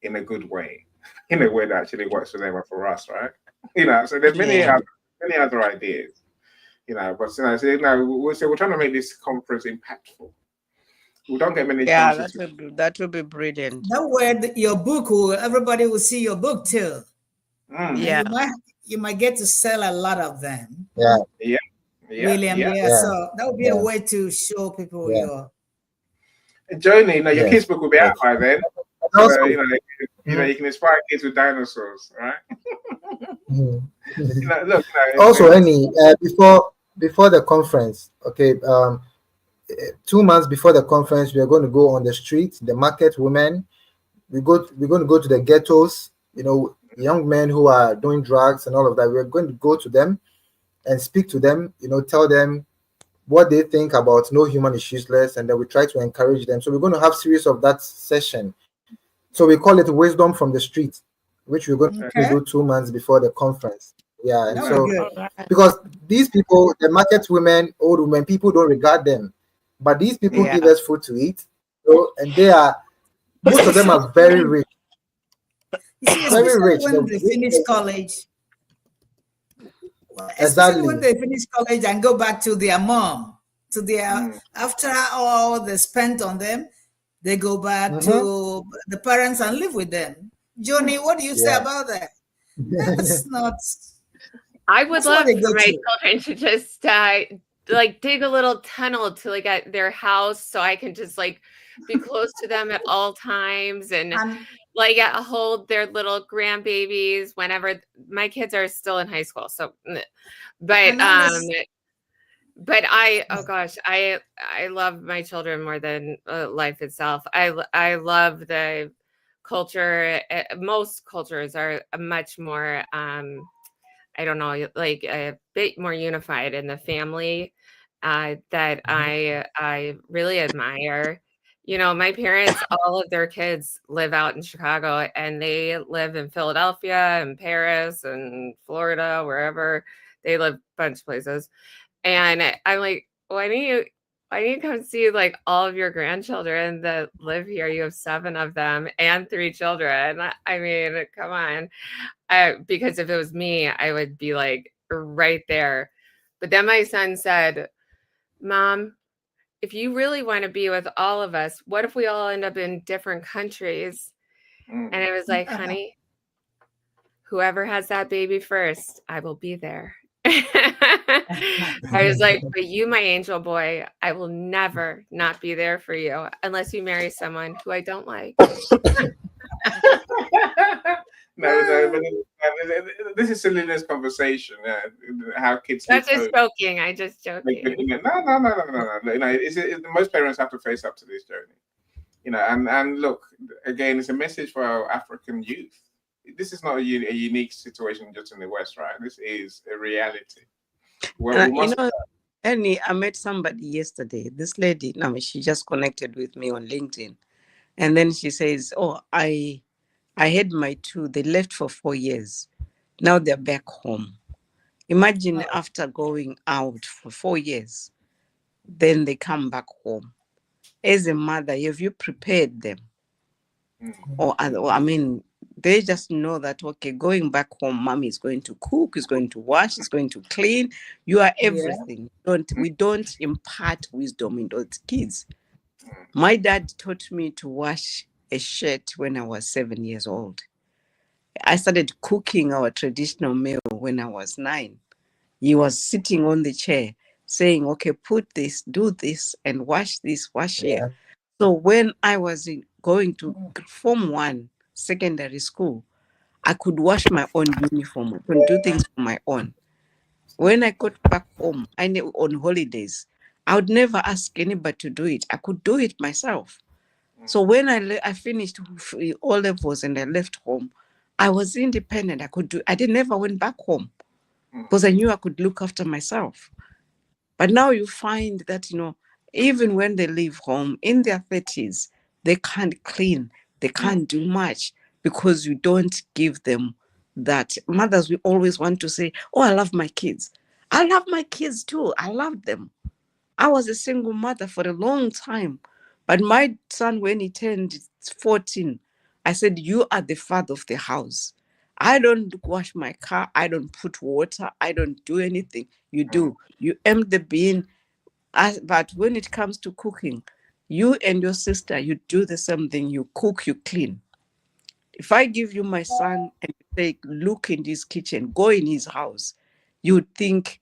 in a good way, in a way that actually works for them and for us, right? So there's many other ideas. But so we're trying to make this conference impactful. We don't get many chances. That would be brilliant. That way, your book everybody will see your book too. Yeah, you might get to sell a lot of them. Yeah. William. So that would be a way to show people your. Joni, your kids' book will be out by then. So, you can inspire kids with dinosaurs, right? Look. Also, before the conference, okay, 2 months before the conference, we are going to go on the street, the market women. We're going to go to the ghettos, young men who are doing drugs and all of that. We're going to go to them and speak to them, tell them what they think about no human is useless, and then we try to encourage them. So we're going to have series of that session. So we call it Wisdom from the Street, which we're going to do 2 months before the conference. Yeah, and so because these people, the market women, old women, people don't regard them, but these people give us food to eat. So, and most of them are very rich. Very rich. When they finish college. Especially when they finish college and go back to their mom, to their after all they spent on them, they go back to the parents and live with them. Joni, what do you say about that? That's not. I would love for my children to just dig a little tunnel to at their house, so I can just be close to them at all times and hold their little grandbabies whenever. My kids are still in high school, so but I love my children more than life itself. I love the culture. Most cultures are much more a bit more unified in the family that I really admire. My parents, all of their kids live out in Chicago, and they live in Philadelphia and Paris and Florida, wherever they live, a bunch of places. And I'm like, why don't you come see all of your grandchildren that live here? You have 7 of them and 3 children. I mean, come on. Because if it was me, I would be right there. But then my son said, Mom, if you really want to be with all of us, what if we all end up in different countries? And I was like, honey, whoever has that baby first, I will be there. I was like, but you, my angel boy, I will never not be there for you unless you marry someone who I don't like. No, but this is Selena's conversation. How kids. That's just joking. I just joking. No. Most parents have to face up to this journey. You know, and look, again, it's a message for our African youth. This is not a unique situation just in the West, right? This is a reality. Well, we must. Annie, I met somebody yesterday. This lady, now she just connected with me on LinkedIn, and then she says, "Oh, I had my two. They left for 4 years. Now they're back home. Imagine after going out for 4 years, then they come back home. As a mother, have you prepared them? Or I mean, they just know that, okay, going back home, mommy is going to cook, is going to wash, is going to clean. You are everything. We don't impart wisdom in those kids. My dad taught me to wash a shirt when I was 7 years old. I started cooking our traditional meal when I was 9. He was sitting on the chair saying, okay, put this, do this, and wash this, wash here. So when I was going to Form 1 secondary school, I could wash my own uniform. I could do things on my own. When I got back home, I knew on holidays, I would never ask anybody to do it. I could do it myself. So when I finished all levels and I left home, I was independent. I never went back home because I knew I could look after myself. But now you find that, even when they leave home in their 30s, they can't clean, they can't do much because you don't give them that. Mothers, we always want to say, oh, I love my kids. I love my kids too. I love them. I was a single mother for a long time. But my son, when he turned 14, I said, you are the father of the house. I don't wash my car. I don't put water. I don't do anything. You do. You empty the bin. But when it comes to cooking, you and your sister, you do the same thing. You cook, you clean. If I give you my son and say, look in his kitchen, go in his house, you would think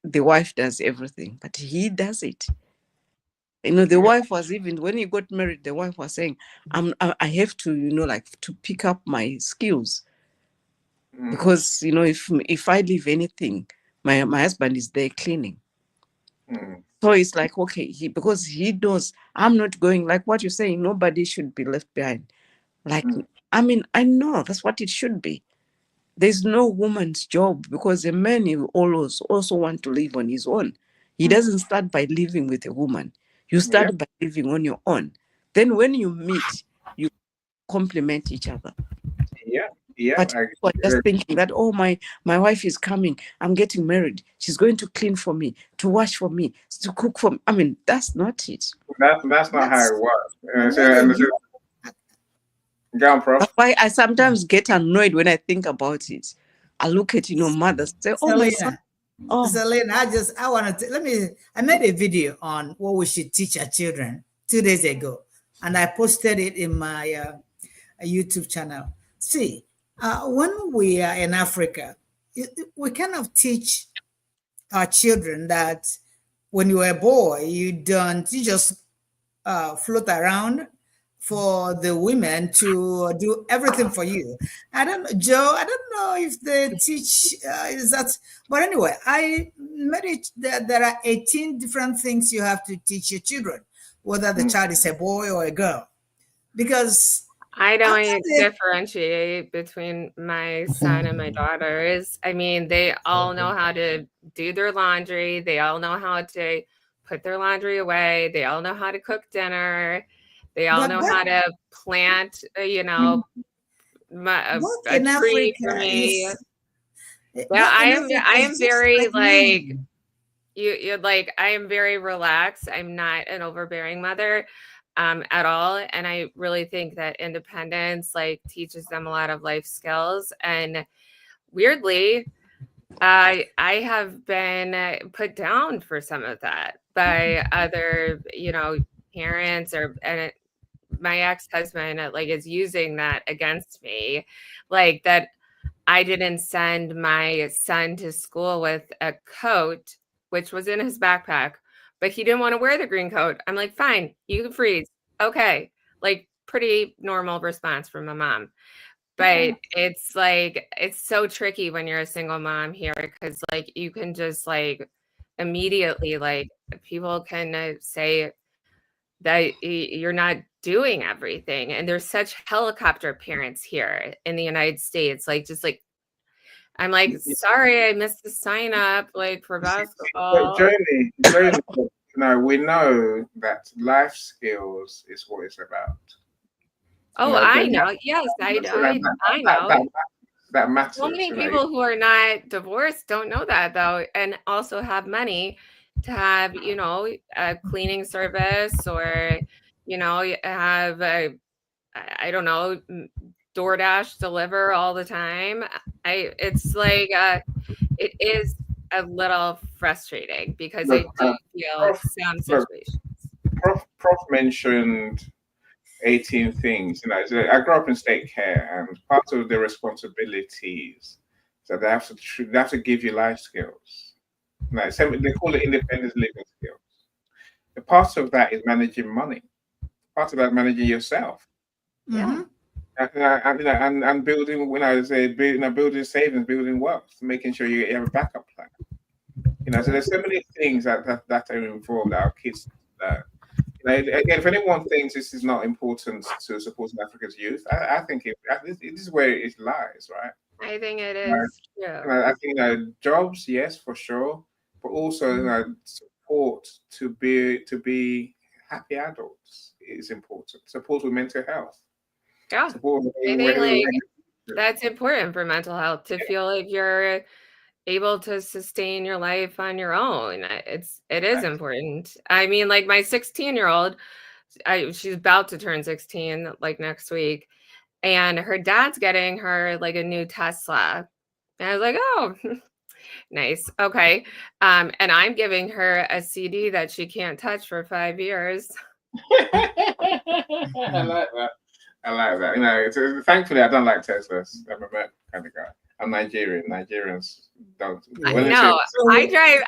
the wife does everything, but he does it. The wife was, even when he got married, the wife was saying, I have to, to pick up my skills. Because, if I leave anything, my husband is there cleaning. So it's like, okay, because he knows I'm not going, like what you're saying, nobody should be left behind. I know that's what it should be. There's no woman's job, because a man will always also want to live on his own. He doesn't start by living with a woman. You start by living on your own. Then when you meet, you complement each other. But people are just thinking that, oh, my wife is coming. I'm getting married. She's going to clean for me, to wash for me, to cook for me. That's not it. That's not how it works. That's why I sometimes get annoyed when I think about it. I look at mothers say, "Oh, my son." Oh, Selena, I made a video on what we should teach our children 2 days ago, and I posted it in my YouTube channel. See, when we are in Africa, we kind of teach our children that when you are a boy, you just float around for the women to do everything for you. I don't know if they teach is that, but anyway, I made it that there are 18 different things you have to teach your children, whether the child is a boy or a girl, because I don't differentiate between my son and my daughters. They all know how to do their laundry. They all know how to put their laundry away. They all know how to cook dinner. They all know how to plant, a tree for me. I am very I am very relaxed. I'm not an overbearing mother at all. And I really think that independence teaches them a lot of life skills. And weirdly, I have been put down for some of that by other, parents and my ex-husband is using that against me, that I didn't send my son to school with a coat, which was in his backpack, but he didn't want to wear the green coat. I'm like, fine, you can freeze. Okay. Pretty normal response from my mom. But it's it's so tricky when you're a single mom here, because you can just immediately people can say that you're not doing everything. And there's such helicopter parents here in the United States. Like, just like, I'm like, sorry, I missed the sign up like for basketball. Journey, we know that life skills is what it's about. Oh, I know. Yes, I know. That matters. So many people who are not divorced don't know that, though, and also have money to have, a cleaning service, or, have I don't know, DoorDash deliver all the time. It's like it is a little frustrating because I do feel some situations. Prof mentioned 18 things. I grew up in state care, and part of the responsibilities that they have to give you life skills. They call it independent living skills. The part of that is managing money. Part of that is managing yourself. Yeah. And building, building savings, building wealth, making sure you have a backup plan. So there's so many things that are involved that our kids learn. Again, if anyone thinks this is not important to supporting Africa's youth, I think this is where it lies, right? I think it is. I think jobs, yes, for sure, but also support to be happy adults is important. Support with mental health. Yeah, I think that's important for mental health, to feel like you're able to sustain your life on your own. It is important. I mean, like my 16-year-old, she's about to turn 16 like next week, and her dad's getting her like a new Tesla. And I was like, oh, nice. Okay. And I'm giving her a CD that she can't touch for 5 years. I like that. Thankfully, I don't like Teslas. I'm a kind of guy. I'm Nigerian. Nigerians don't. No, I drive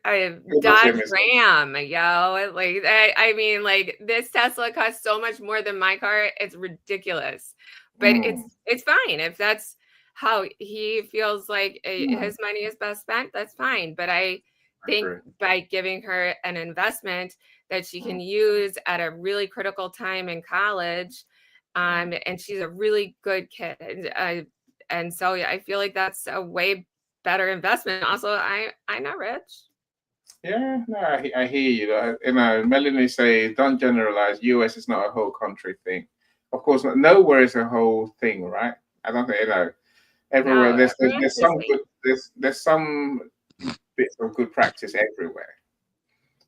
a Dodge Ram, yo. Like, I mean, like, this Tesla costs so much more than my car. It's ridiculous, but it's fine if that's how he feels like his money is best spent. That's fine. But I think by giving her an investment that she can use at a really critical time in college, and she's a really good kid. And so I feel like that's a way better investment. Also, I'm not rich. Yeah, no, I hear you. Melanie say, don't generalize. US is not a whole country thing. Of course, nowhere is a whole thing, right? I don't think everywhere. There's some bits of good practice everywhere.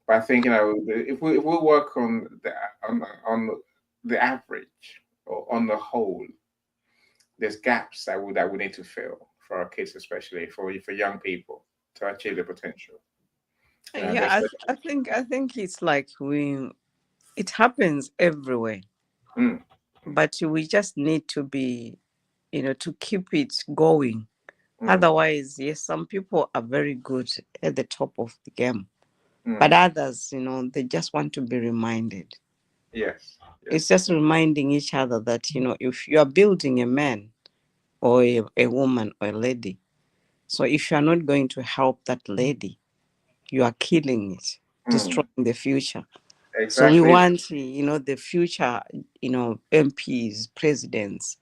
But I think if we work on the average or on the whole, there's gaps that we need to fill for our kids, especially for young people, to achieve the potential. I think it's like it happens everywhere, but we just need to be, to keep it going. Otherwise, yes, some people are very good at the top of the game, but others, they just want to be reminded. Yes. It's just reminding each other that, if you are building a man or a woman or a lady, so if you are not going to help that lady, you are killing it, destroying the future. Exactly. So we want, the future, MPs, presidents,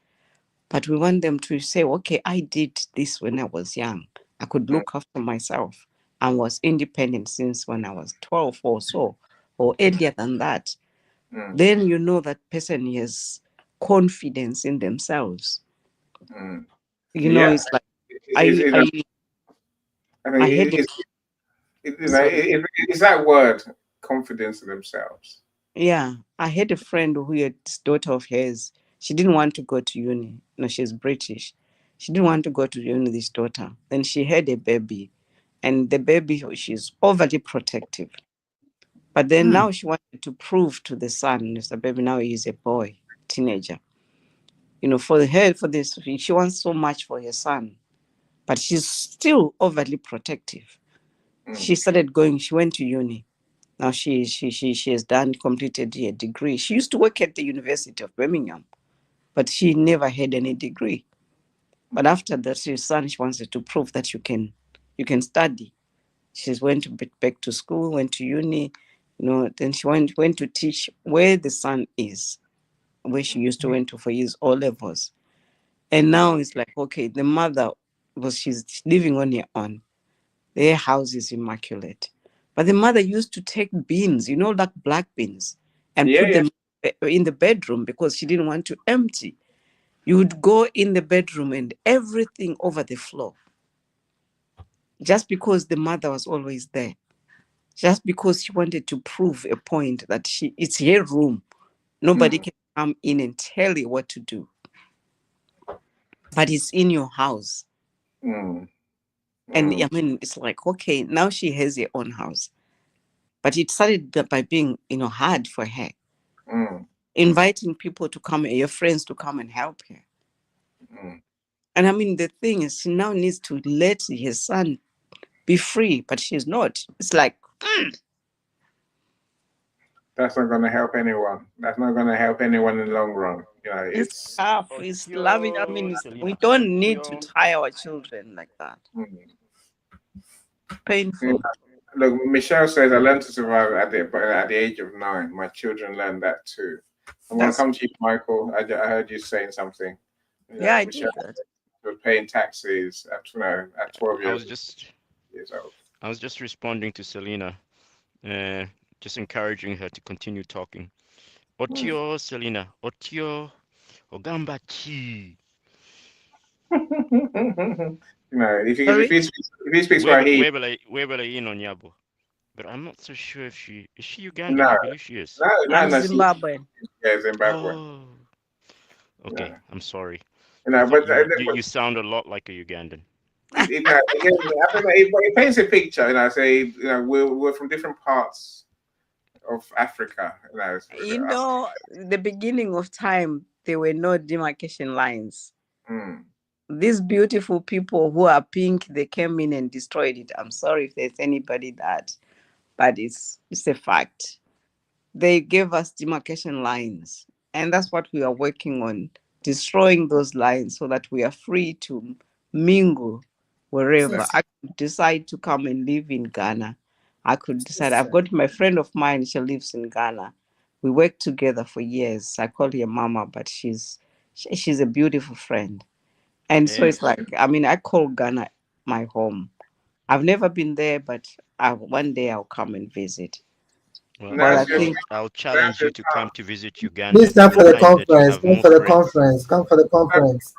but we want them to say, okay, I did this when I was young. I could look after myself. I was independent since when I was 12 or so, or earlier than that. Then that person has confidence in themselves. It's like it's that word, confidence in themselves. Yeah, I had a friend who had this daughter of hers. She didn't want to go to uni. She's British. She didn't want to go to uni, this daughter. Then she had a baby, and the baby, she's overly protective. But then now she wanted to prove to the son, the baby now is a boy, teenager. For this, she wants so much for her son, but she's still overly protective. She went to uni. Now she has completed a degree. She used to work at the University of Birmingham, but she never had any degree. But after that, her son, she wanted to prove that you can study. She went back to school, went to uni, Then she went to teach where the son is, where she used to went to for his O levels. And now it's like, okay, the mother she's living on her own. Their house is immaculate. But the mother used to take beans, like black beans, and put them in the bedroom because she didn't want to empty. You would go in the bedroom and everything over the floor. Just because the mother was always there. Just because she wanted to prove a point that it's her room. Nobody can come in and tell you what to do. But it's in your house. And I mean, it's like, okay, now she has her own house. But it started by being, hard for her. Inviting people to come, your friends to come and help her. And I mean, the thing is, she now needs to let her son be free, but she's not. It's like, that's not going to help anyone. That's not going to help anyone in the long run. It's tough. It's loving. I mean, we don't need to tie our children like that. Painful. Look, Michelle says, I learned to survive at the age of 9. My children learned that too. I'm going to come to you, Michael. I heard you saying something. Yeah, I did that. Was paying taxes at 12 years. Years old. I was just responding to Selena, just encouraging her to continue talking. Otio, Selena, Otio, Ogamba Chi. If he speaks Swahili, but I'm not so sure if is she Ugandan? No. I believe she is. I'm Zimbabwean. Yeah, Zimbabwe. Oh. Okay, yeah. I'm sorry. But you sound a lot like a Ugandan. It paints a picture. We're from different parts of Africa. The beginning of time, there were no demarcation lines. These beautiful people who are pink, they came in and destroyed it. I'm sorry if there's anybody but it's a fact. They gave us demarcation lines, and that's what we are working on, destroying those lines so that we are free to mingle wherever. I could decide to come and live in Ghana. I could decide. I've got my friend of mine, she lives in Ghana. We worked together for years. I call her Mama, but she's a beautiful friend. And so it's like, I mean, I call Ghana my home. I've never been there, but one day I'll come and visit. Well, I think I'll challenge you to come to visit Uganda. Please come for the conference. Come for the conference.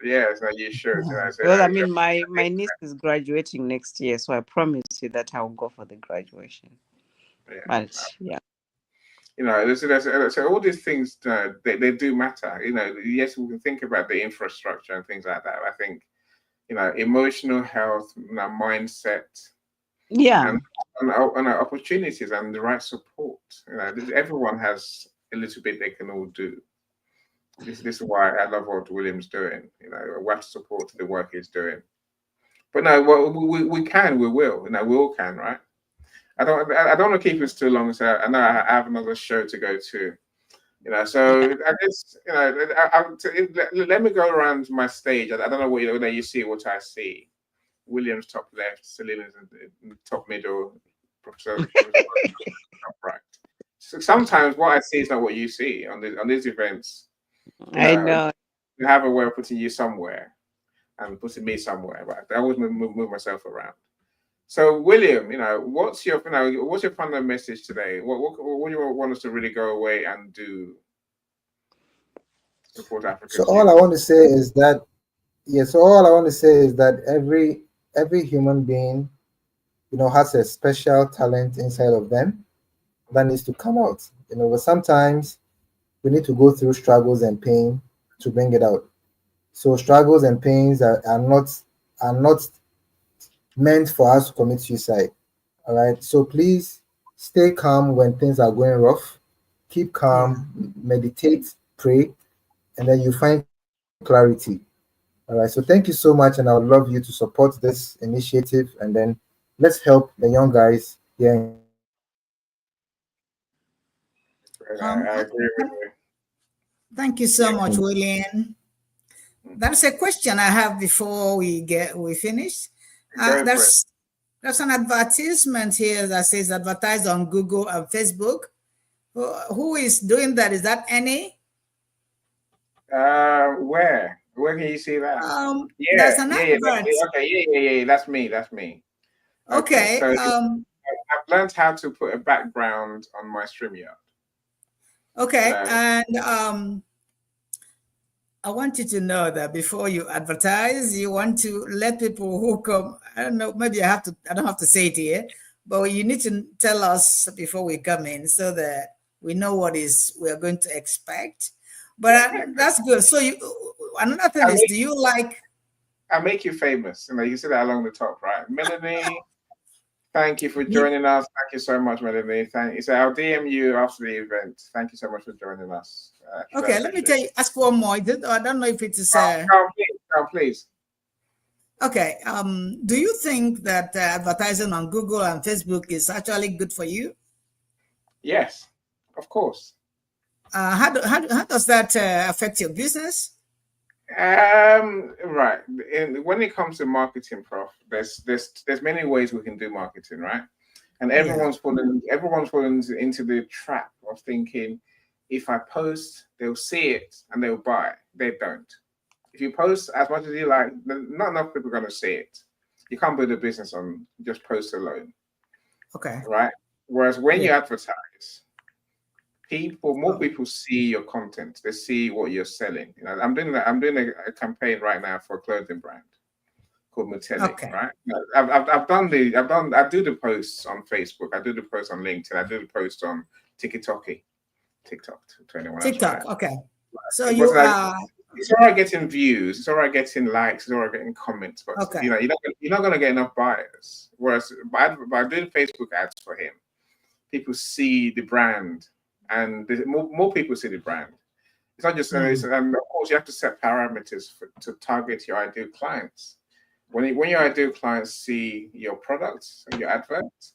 Yes, you should. Well, I mean, my niece is graduating next year, so I promise you that I'll go for the graduation. But yeah. So all these things, they do matter. Yes, we can think about the infrastructure and things like that. I think, emotional health, mindset, and opportunities and the right support. Everyone has a little bit they can all do. This is why I love what William's doing. We have to support the work he's doing. But no, we can, we will. We all can, right? I don't want to keep this too long, so I know I have another show to go to. So I guess let me go around my stage. I don't know what you see, what I see. William's top left, Selena's in the top middle, Professor top right. So sometimes what I see is not what you see on these events. I know. You have a way of putting you somewhere and putting me somewhere, but I always move myself around. So, William, what's your final message today? What do you want us to really go away and do? Support Africa. So all I want to say is that, every human being, has a special talent inside of them that needs to come out. But sometimes we need to go through struggles and pain to bring it out. So struggles and pains are not meant for us to commit suicide. All right. So please stay calm when things are going rough. Keep calm, meditate, pray, and then you find clarity. All right. So thank you so much, and I would love you to support this initiative, and then let's help the young guys here. I agree with you. Thank you so much, William. That's a question I have before we finish. There's There's an advertisement here that says advertise on Google and Facebook. Who is doing that? Is that Annie? Where can you see that? There's an advert. That's me. That's me. Okay. So I've learned how to put a background on my StreamYard. Okay, and I want you to know that before you advertise, you want to let people who come. I don't know. Maybe I don't have to say it here, but you need to tell us before we come in so that we know what we are going to expect. But that's good. So another thing is, do you like? I make you famous, and you see that along the top, right? Melanie, thank you for joining us. Thank you so much, Melanie. Thank you. So I'll DM you after the event. Thank you so much for joining us. Okay, let me tell you. Ask one more. I don't know if it is. Please. Okay. Do you think that advertising on Google and Facebook is actually good for you? Yes, of course. How does that affect your business? Right. When it comes to marketing, Prof, there's many ways we can do marketing, right? And everyone's fallen into the trap of thinking, if I post, they'll see it and they'll buy. They don't. If you post as much as you like, not enough people are going to see it. You can't build a business on just post alone. Okay. Right. Whereas when you advertise, more people see your content. They see what you're selling. You know, I'm doing a campaign right now for a clothing brand called Metallic. Okay. Right. I do the posts on Facebook. I do the posts on LinkedIn. I do the posts on TikTok to anyone else. TikTok. Right? Okay. So it's all right getting views. It's all right getting likes. It's all right getting comments. But you're not going to get enough buyers. Whereas by doing Facebook ads for him, people see the brand. And more people see the brand. It's not just, and of course, you have to set parameters to target your ideal clients. When your ideal clients see your products and your adverts,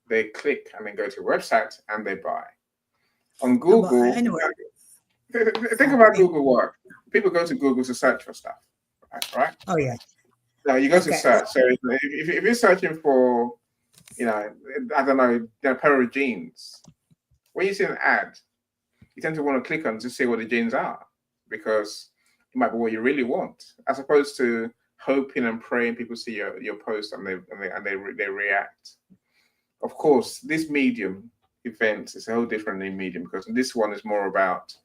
they click and then go to your website and they buy. On Google, think about Google work. People go to Google to search for stuff, right? Oh yeah. Now you go to search. So if you're searching for, I don't know, a pair of jeans. When you see an ad, you tend to want to click on to see what the jeans are because it might be what you really want, as opposed to hoping and praying people see your post and they react. Of course, this medium events is a whole different medium because this one is more about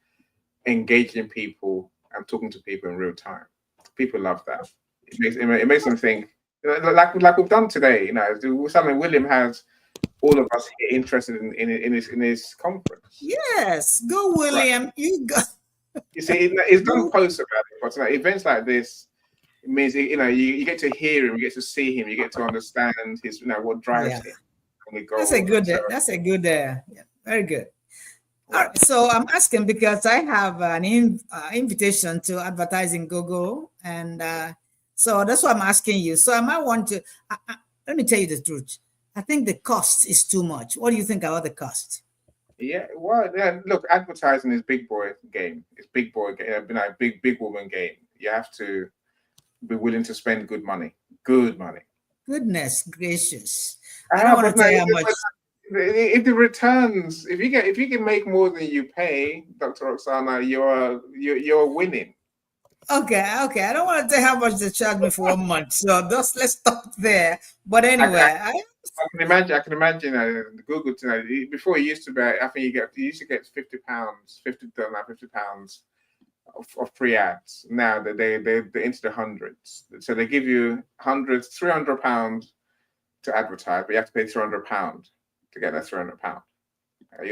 engaging people and talking to people in real time. People love that. It makes them think like we've done today. Something William has. All of us here interested in his conference. Yes, go William. Right. You go. You see, it's done posts about it, but events like this, it means you get to hear him, you get to see him, you get to understand his what drives him. That's a good. Very good. All right, so I'm asking because I have an invitation to advertise in Google, and so that's why I'm asking you. So I might want to. Let me tell you the truth. I think the cost is too much. What do you think about the cost? Yeah, well, look, advertising is big boy game. It's big boy game, big woman game. You have to be willing to spend good money. Goodness gracious! I don't want to tell you how much. If the returns, if you can make more than you pay, Dr. Roxana, you're winning. Okay. I don't want to tell how much they charge me for 1 month, so let's stop there. But anyway, I can imagine Google tonight. Before it used to be, I think you used to get £50 of free ads. Now they're into the hundreds. So they give you £300 to advertise, but you have to pay £300 to get that £300.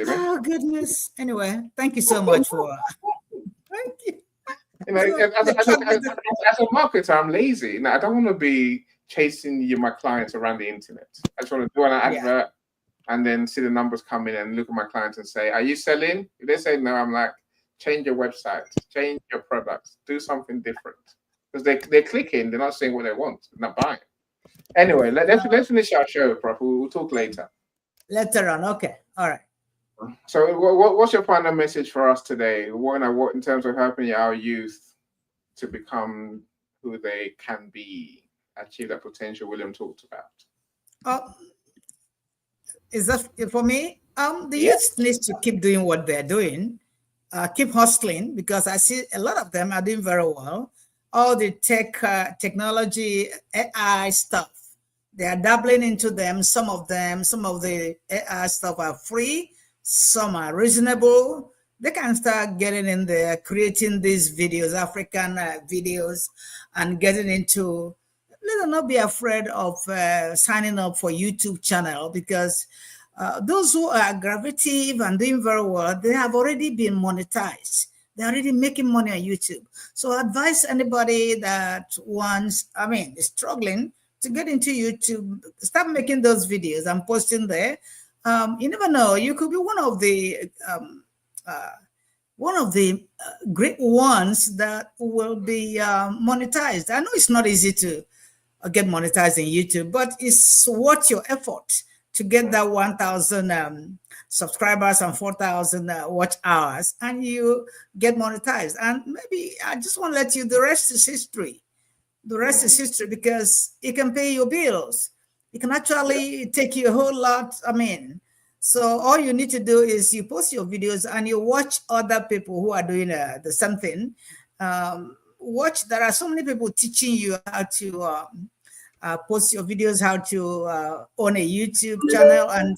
Oh goodness! Anyway, thank you so much for. Thank you. As a marketer, I'm lazy. I don't want to be chasing my clients around the internet. I just want to do an advert and then see the numbers come in and look at my clients and say, "Are you selling?" If they say no, I'm like, "Change your website, change your products, do something different." Because they're clicking, they're not saying what they want, they're not buying. Anyway, let's finish our show, Prof. We'll talk later. Later on, okay, all right. So, what's your final message for us today? What in terms of helping our youth to become who they can be, achieve that potential William talked about? Uh, is that for me? The Yeah. youth needs to keep doing what they're doing, keep hustling, because I see a lot of them are doing very well. All the technology, AI stuff, they are dabbling into them. Some of the AI stuff are free, some are reasonable. They can start getting in there, creating these videos, African videos, and getting into. Let them not be afraid of signing up for YouTube channel, because those who are aggravative and doing very well, they have already been monetized. They're already making money on YouTube. So I advise anybody that is struggling to get into YouTube, start making those videos and posting there. You never know, you could be one of the great ones that will be monetized. I know it's not easy to get monetized in YouTube, but it's worth your effort to get that 1,000 subscribers and 4,000 watch hours, and you get monetized. And maybe I just want to let you, the rest is history. The rest is history, because it can pay your bills. It can actually take you a whole lot. So all you need to do is you post your videos and you watch other people who are doing the same thing. There are so many people teaching you how to post your videos, how to own a YouTube channel, and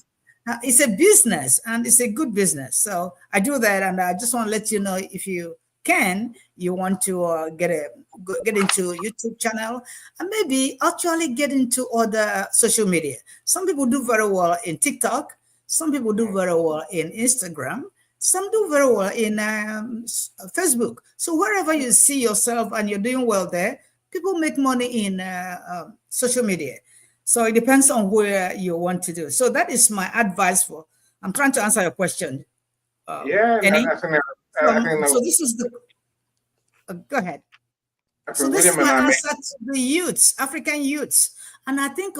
it's a business, and it's a good business. So I do that, and I just want to let you know, if you want to get into YouTube channel, and maybe actually get into other social media. Some people do very well in TikTok. Some people do very well in Instagram. Some do very well in Facebook. So wherever you see yourself and you're doing well there, people make money in social media. So it depends on where you want to do. So that is my advice I'm trying to answer your question. Eddie. So this is the, go ahead. So this is my answer to the youths, African youths. And I think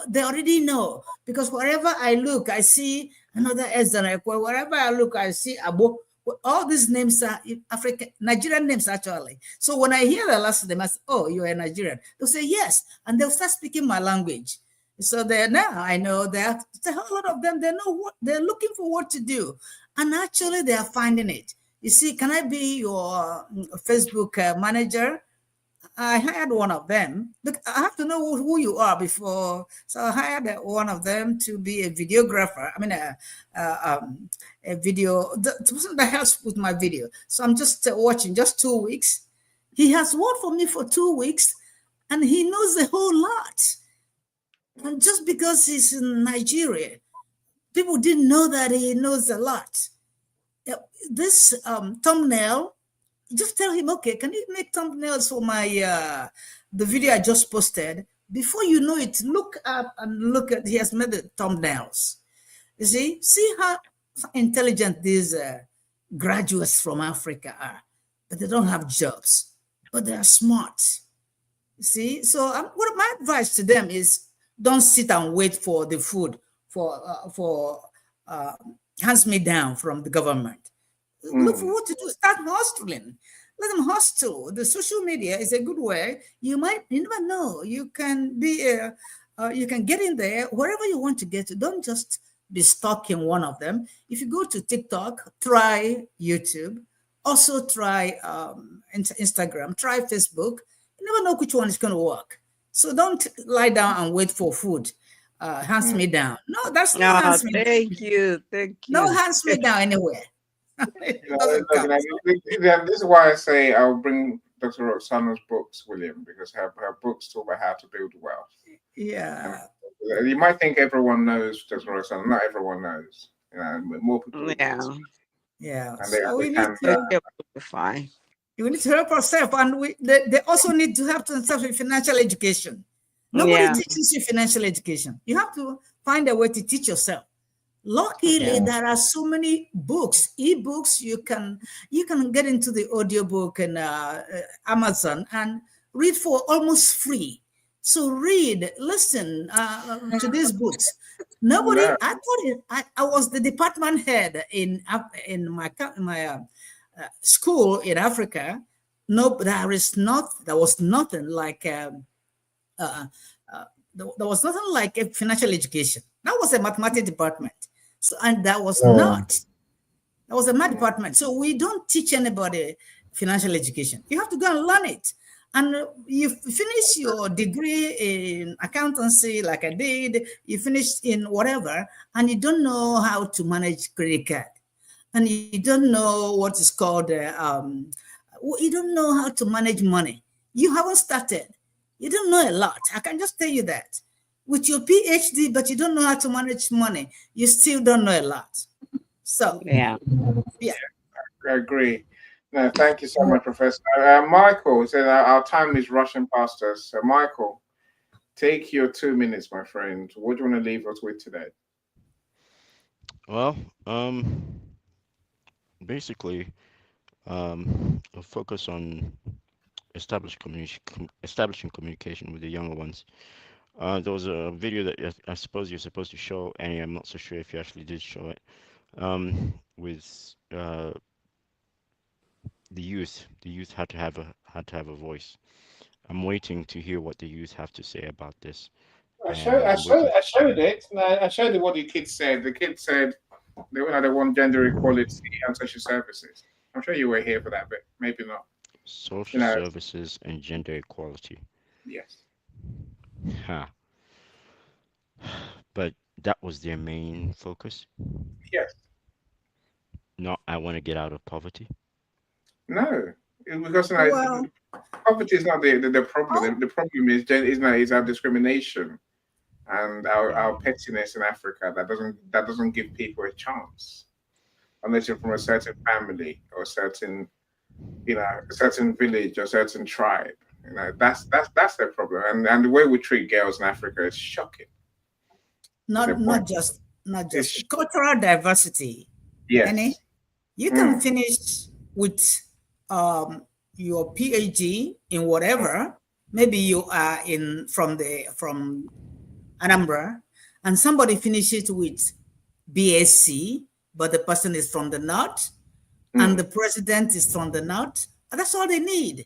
they already know, because wherever I look, I see another Ezra. Wherever I look, I see Abo. All these names are Nigerian names, actually. So when I hear the last name, I say, oh, you're a Nigerian. They'll say, yes. And they'll start speaking my language. So now I know that a whole lot of them, they know what they're looking for, what to do. And actually, they are finding it. You see, can I be your Facebook manager? I hired one of them. Look, I have to know who you are before. So I hired one of them to be a videographer. A video, the person that helps with my video. So I'm just watching, just 2 weeks. He has worked for me for 2 weeks, and he knows a whole lot. And just because he's in Nigeria, people didn't know that he knows a lot. This thumbnail, just tell him, okay, can you make thumbnails for my the video I just posted? Before you know it, look up and look at, he has made the thumbnails. You see how intelligent these graduates from Africa are, but they don't have jobs, but they are smart. You see, so what my advice to them is, don't sit and wait for the food for hands me down from the government. Look for what to do. Start hustling. Let them hustle. The social media is a good way. You never know. You can be you can get in there wherever you want to get to. Don't just be stuck in one of them. If you go to TikTok, try YouTube. Also try Instagram. Try Facebook. You never know which one is going to work. So don't lie down and wait for food. Hands me down. No, that's not hands me down. Thank you. No hands me down anywhere. This is why I say I'll bring Dr. Roxana's books, William, because her books talk about how to build wealth. Yeah. You might think everyone knows Dr. Roxana. Not everyone knows. More people. Yeah. And so we need fine. You need to help ourselves, and they also need to help themselves with financial education. Nobody teaches you financial education. You have to find a way to teach yourself. Luckily, there are so many books, ebooks. You can get into the audiobook and Amazon and read for almost free. So read, listen to these books. Nobody. I thought I was the department head in my school in Africa. No, there was nothing like there was nothing like a financial education. That was a mathematics department. So, and that was Mm. not. That was a math department. So we don't teach anybody financial education. You have to go and learn it. And you finish your degree in accountancy, like I did, you finish in whatever, and you don't know how to manage credit card. And you don't know what is called, you don't know how to manage money. You haven't started. You don't know a lot. I can just tell you that. With your PhD, but you don't know how to manage money, you still don't know a lot. So, Yeah. yeah. I agree. No, thank you so much, Professor. Michael said our time is rushing past us. So, Michael, take your 2 minutes, my friend. What do you want to leave us with today? Well, basically, a focus on establishing communication with the younger ones. There was a video that I suppose you're supposed to show, and I'm not so sure if you actually did show it. With the youth. The youth had to have a voice. I'm waiting to hear what the youth have to say about this. I And showed, I I'm showed, waiting. I showed it. No, I showed you what the kids said. The kids said they want gender equality and social services. I'm sure you were here for that bit. Maybe not. Social services and gender equality. Yes. Ha. But that was their main focus. Yes. Not I want to get out of poverty. No, because Well, poverty is not the problem. The problem is our discrimination and our pettiness in Africa that doesn't give people a chance unless you're from a certain family or certain a certain village or certain tribe. That's the problem. And the way we treat girls in Africa is shocking. not just cultural diversity. Yes. Any, you can finish with your PhD in whatever. Maybe you are from Anambra, and somebody finishes with BSc, but the person is from the north, and the president is from the north. That's all they need.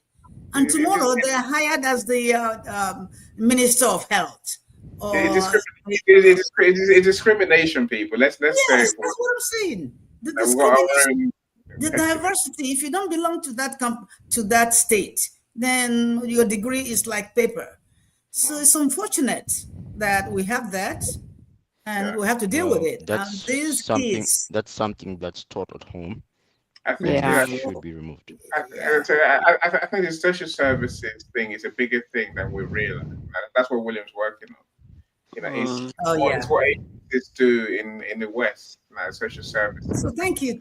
And tomorrow they are hired as the Minister of Health. It's discrimination, people. Let's say yes, that's what I'm saying. The discrimination, the diversity. If you don't belong to that state, then your degree is like paper. So it's unfortunate that we have that, and we have to deal with it. And these kids, that's something that's taught at home. I think that should be removed. I think the social services thing is a bigger thing than we realize. That's what William's working on. It's what agencies do in the West, social services. So thank you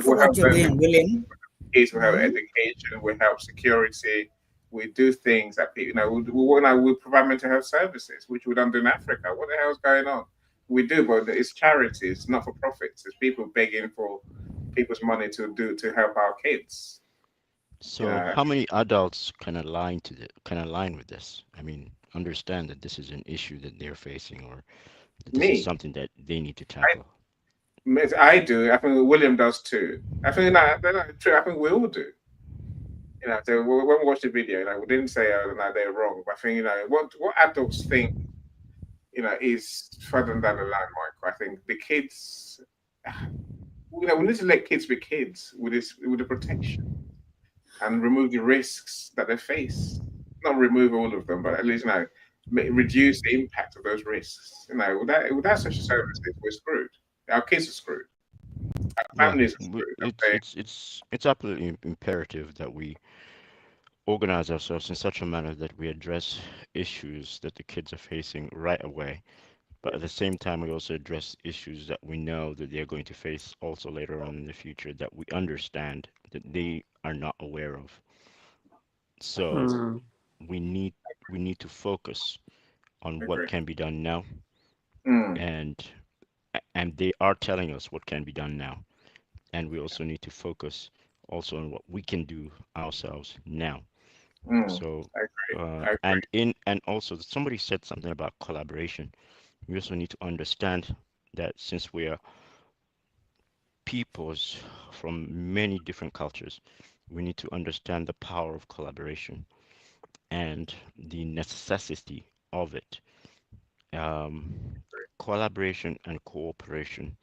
for what you're doing, William. We help education, we help security. We do things that people, we provide mental health services, which we don't do in Africa. What the hell is going on? We do, but it's charities, not for profits. It's people begging for people's money to help our kids. So how many adults can align with this? I mean, understand that this is an issue that they're facing, or that this is something that they need to tackle. I do. I think William does too. I think they're not true. I think we all do. So when we watch the video, we didn't say they're wrong, but I think what adults think, is further down the line, Michael. I think the kids, we need to let kids be kids with the protection and remove the risks that they face. Not remove all of them, but at least reduce the impact of those risks. Without social services, we're screwed. Our kids are screwed. Our families are screwed. It's absolutely imperative that we organize ourselves in such a manner that we address issues that the kids are facing right away, but at the same time we also address issues that we know that they're going to face also later on in the future, that we understand that they are not aware of. So we need to focus on what can be done now, and they are telling us what can be done now, and we also need to focus also on what we can do ourselves now. So I agree. and also somebody said something about collaboration. We also need to understand that since we are peoples from many different cultures, we need to understand the power of collaboration and the necessity of it, um, collaboration and cooperation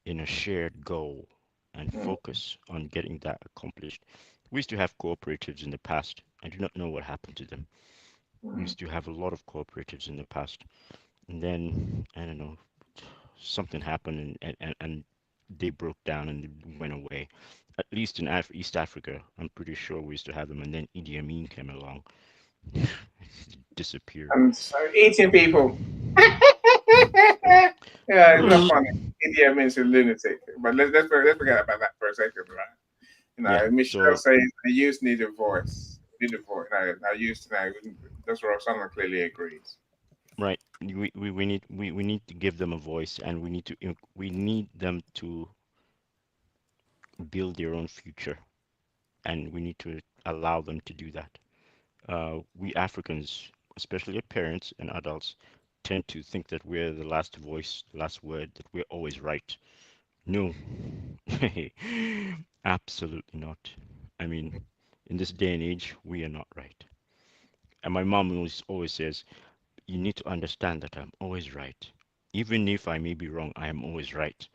in a shared goal and Mm. focus on getting that accomplished. We used to have cooperatives in the past. I do not know what happened to them. We used to have a lot of cooperatives in the past. And then, I don't know, something happened and they broke down and they went away. At least in East Africa, I'm pretty sure we used to have them. And then Idi Amin came along, disappeared. And so eating people. Yeah, it's not funny. Idi Amin's a lunatic. But let's forget about that for a second, right? Yeah, Michelle so says the youth need a voice. Need a voice. I used to. That's where someone clearly agrees. right, we need to give them a voice, and we need them to build their own future, and we need to allow them to do that. We Africans, especially parents and adults, tend to think that we're the last voice, last word, that we're always right. No, absolutely not. I mean, in this day and age, we are not right. And my mom always says, you need to understand that I'm always right. Even if I may be wrong, I am always right.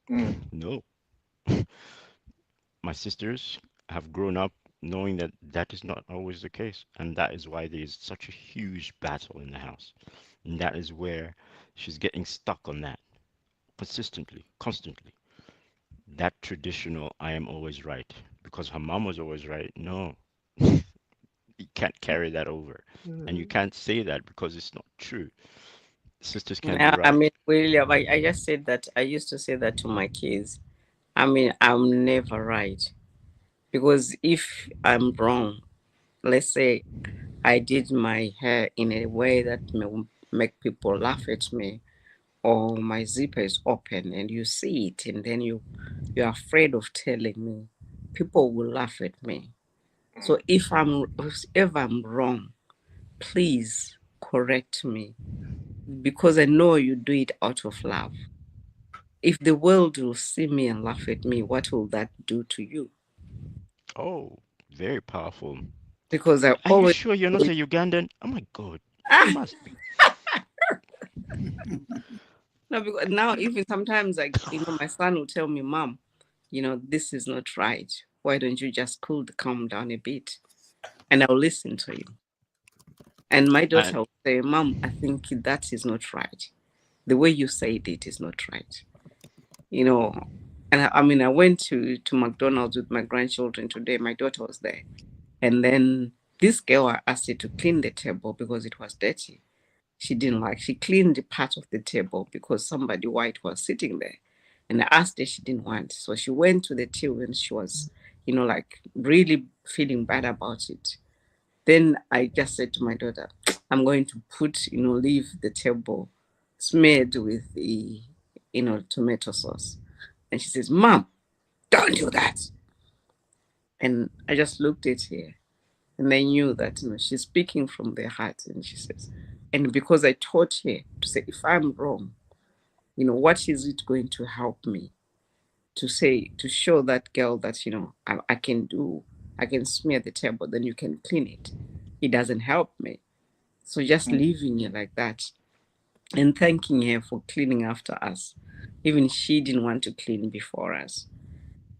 No, my sisters have grown up knowing that that is not always the case. And that is why there is such a huge battle in the house. And that is where she's getting stuck on that consistently, constantly. That traditional, I am always right, because her mom was always right. No, you can't carry that over. And you can't say that because it's not true. Sisters can be Yeah, I right. mean, William, I just said that. I used to say that to my kids. I mean, I'm never right. Because if I'm wrong, let's say I did my hair in a way that may make people laugh at me, or my zipper is open and you see it, and then you're afraid of telling me, people will laugh at me. So if I'm wrong, please correct me, because I know you do it out of love. If the world will see me and laugh at me, what will that do to you? Oh, very powerful. Because I Are you always sure you're not a Ugandan? Oh my God, you ah, must be. no, because now even sometimes my son will tell me, Mom, this is not right. Why don't you just calm down a bit? And I'll listen to you. And my And daughter will say, Mom, I think that is not right. The way you said it is not right. And I mean, I went to McDonald's with my grandchildren today. My daughter was there. And then this girl, I asked her to clean the table because it was dirty. She didn't like. She cleaned the part of the table because somebody white was sitting there. And I asked her, she didn't want. So she went to the till and she was, like really feeling bad about it. Then I just said to my daughter, I'm going to leave the table smeared with the, tomato sauce. And she says, Mom, don't do that. And I just looked at her and I knew that, she's speaking from the heart. And she says, and because I taught her to say, if I'm wrong, what is it going to help me to show that girl that, I can smear the table, then you can clean it. It doesn't help me. So just leaving her like that and thanking her for cleaning after us. Even she didn't want to clean before us.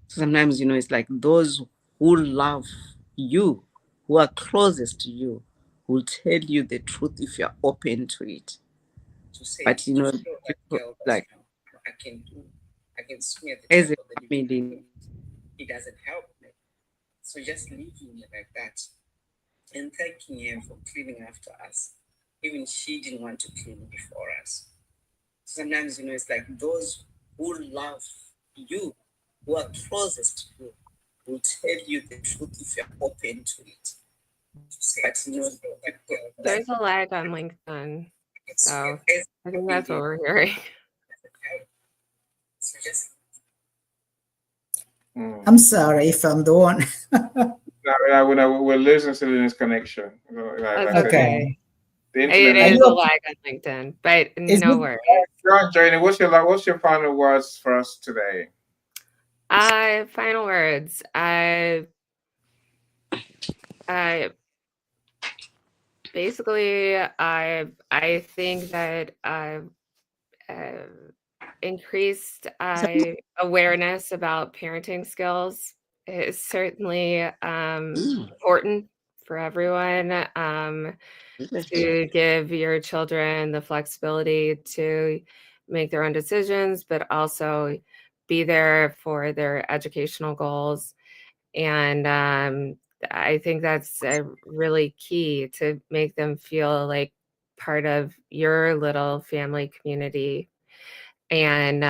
So sometimes, it's like those who love you, who are closest to you, will tell you the truth if you're open to it. But people, like I can smear the as a family, it doesn't help me. So just leaving her like that and thanking her for cleaning after us. Even she didn't want to clean before us. Sometimes, it's like those who love you, who are closest to you, will tell you the truth if you're open to it. But, There's a lag on LinkedIn, so I think that's what we're hearing. I'm sorry if I'm the one. No, we're losing Selena's connection. That's Okay. It Are is you a okay? lag on LinkedIn, but Is no it worries. Go on, Janie. What's your final words for us today? Final words. basically, I think that increased awareness about parenting skills is certainly important for everyone. To give your children the flexibility to make their own decisions, but also be there for their educational goals. And I think that's really key to make them feel like part of your little family community. And,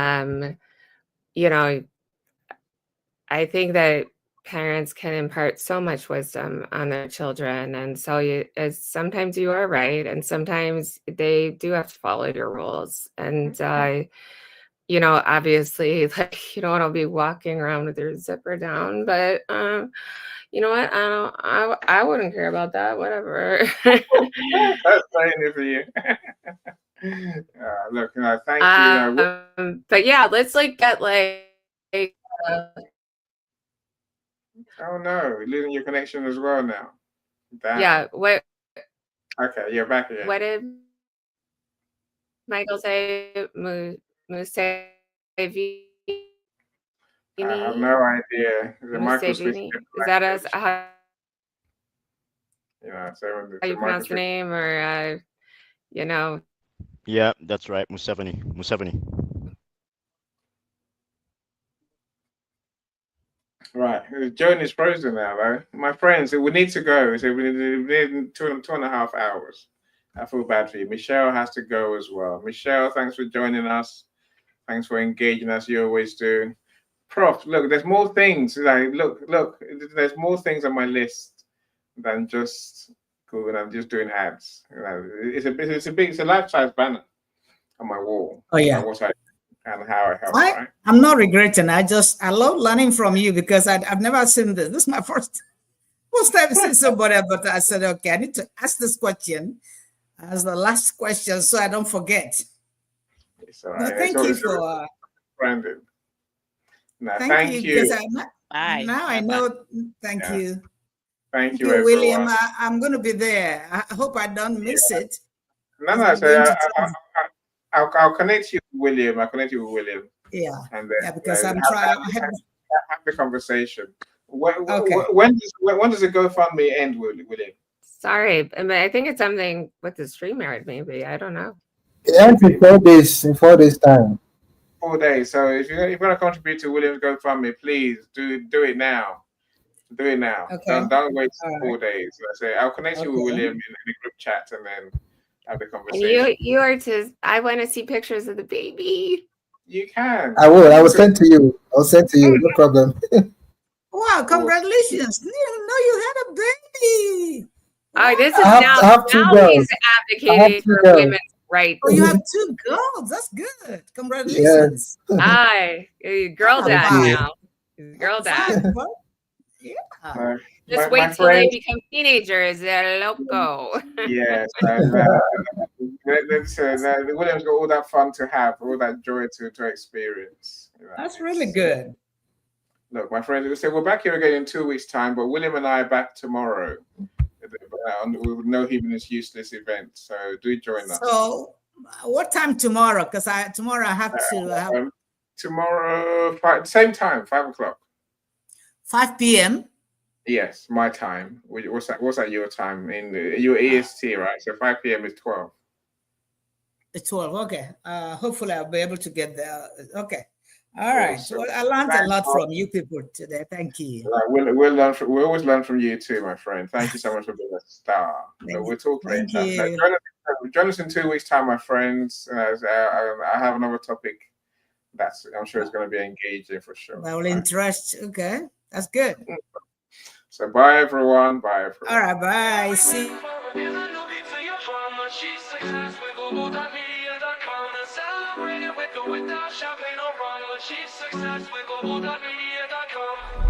I think that parents can impart so much wisdom on their children. And so sometimes you are right. And sometimes they do have to follow your rules. And, obviously, like, you don't want to be walking around with your zipper down, but you know what? I wouldn't care about that. Whatever. That's saying it for you. Look, thank you. But yeah, let's get oh no, you're losing your connection as well now. Damn. Yeah. What? Okay, you're back again. What did Michael say? Museveni? I have no idea. The Michael Is that us? How you pronounce the name, or Yeah, that's right. Museveni. Right. Joan is frozen now, though. My friends, we need to go. So we need 2.5 hours. I feel bad for you. Michelle has to go as well. Michelle, thanks for joining us. Thanks for engaging us. You always do. Prof, look, there's more things. Like, look, there's more things on my list than just Google. I'm just doing ads. It's a life-size banner on my wall. Oh yeah. And how it helps, right? I'm not regretting. I love learning from you because I've never seen this. This is my first time seeing somebody, but I said, okay, I need to ask this question as the last question so I don't forget. It's all right. Thank you for Brandon. No, thank you. Bye. Now I know. Thank you. Thank you, William. I'm going to be there. I hope I don't miss it. No. I'll connect you with William. I'll connect you with William. Yeah. And then, because I'm trying to have the conversation. When does the GoFundMe end, William? Sorry, I think it's something with the StreamYard, maybe. I don't know. It ends in 4 days. In 4 days' time. 4 days. So if you're going to contribute to William's GoFundMe, please do it now. Do it now. Okay. Don't wait 4 days. I'll connect you with William in the group chat and then have the conversation. You are to. I want to see pictures of the baby. You can. I will. I will send to you. I'll send to you. No problem. Wow! Congratulations! You know you had a baby. Oh, this is now he's advocating for women's rights. Oh, you have 2 girls. That's good. Congratulations. Yes. Hi, girl dad now. Girl dad. Yeah. Just wait till they become teenagers. They're loco. Yes. William's got all that fun to have, all that joy to experience. That's really good. Look, my friends, we're back here again in 2 weeks' time, but William and I are back tomorrow with No Human is Useless event. So do join us. So, what time tomorrow? Because tomorrow I have to. Tomorrow, same time, 5 o'clock. 5 p.m. Yes, my time. What's that your time? In your EST, right? So 5 p.m. is 12. It's 12. Okay. Hopefully I'll be able to get there. Okay. All right. So I learned a lot from you people today. Thank you. We'll always learn from you too, my friend. Thank you so much for being a star. We'll talk later. Join us in 2 weeks' time, my friends. I have another topic that's I'm sure it's going to be engaging for sure. That will interest. Okay, that's good. So bye everyone. All right, bye. See. Without champagne or rum, she's success with global.media.com.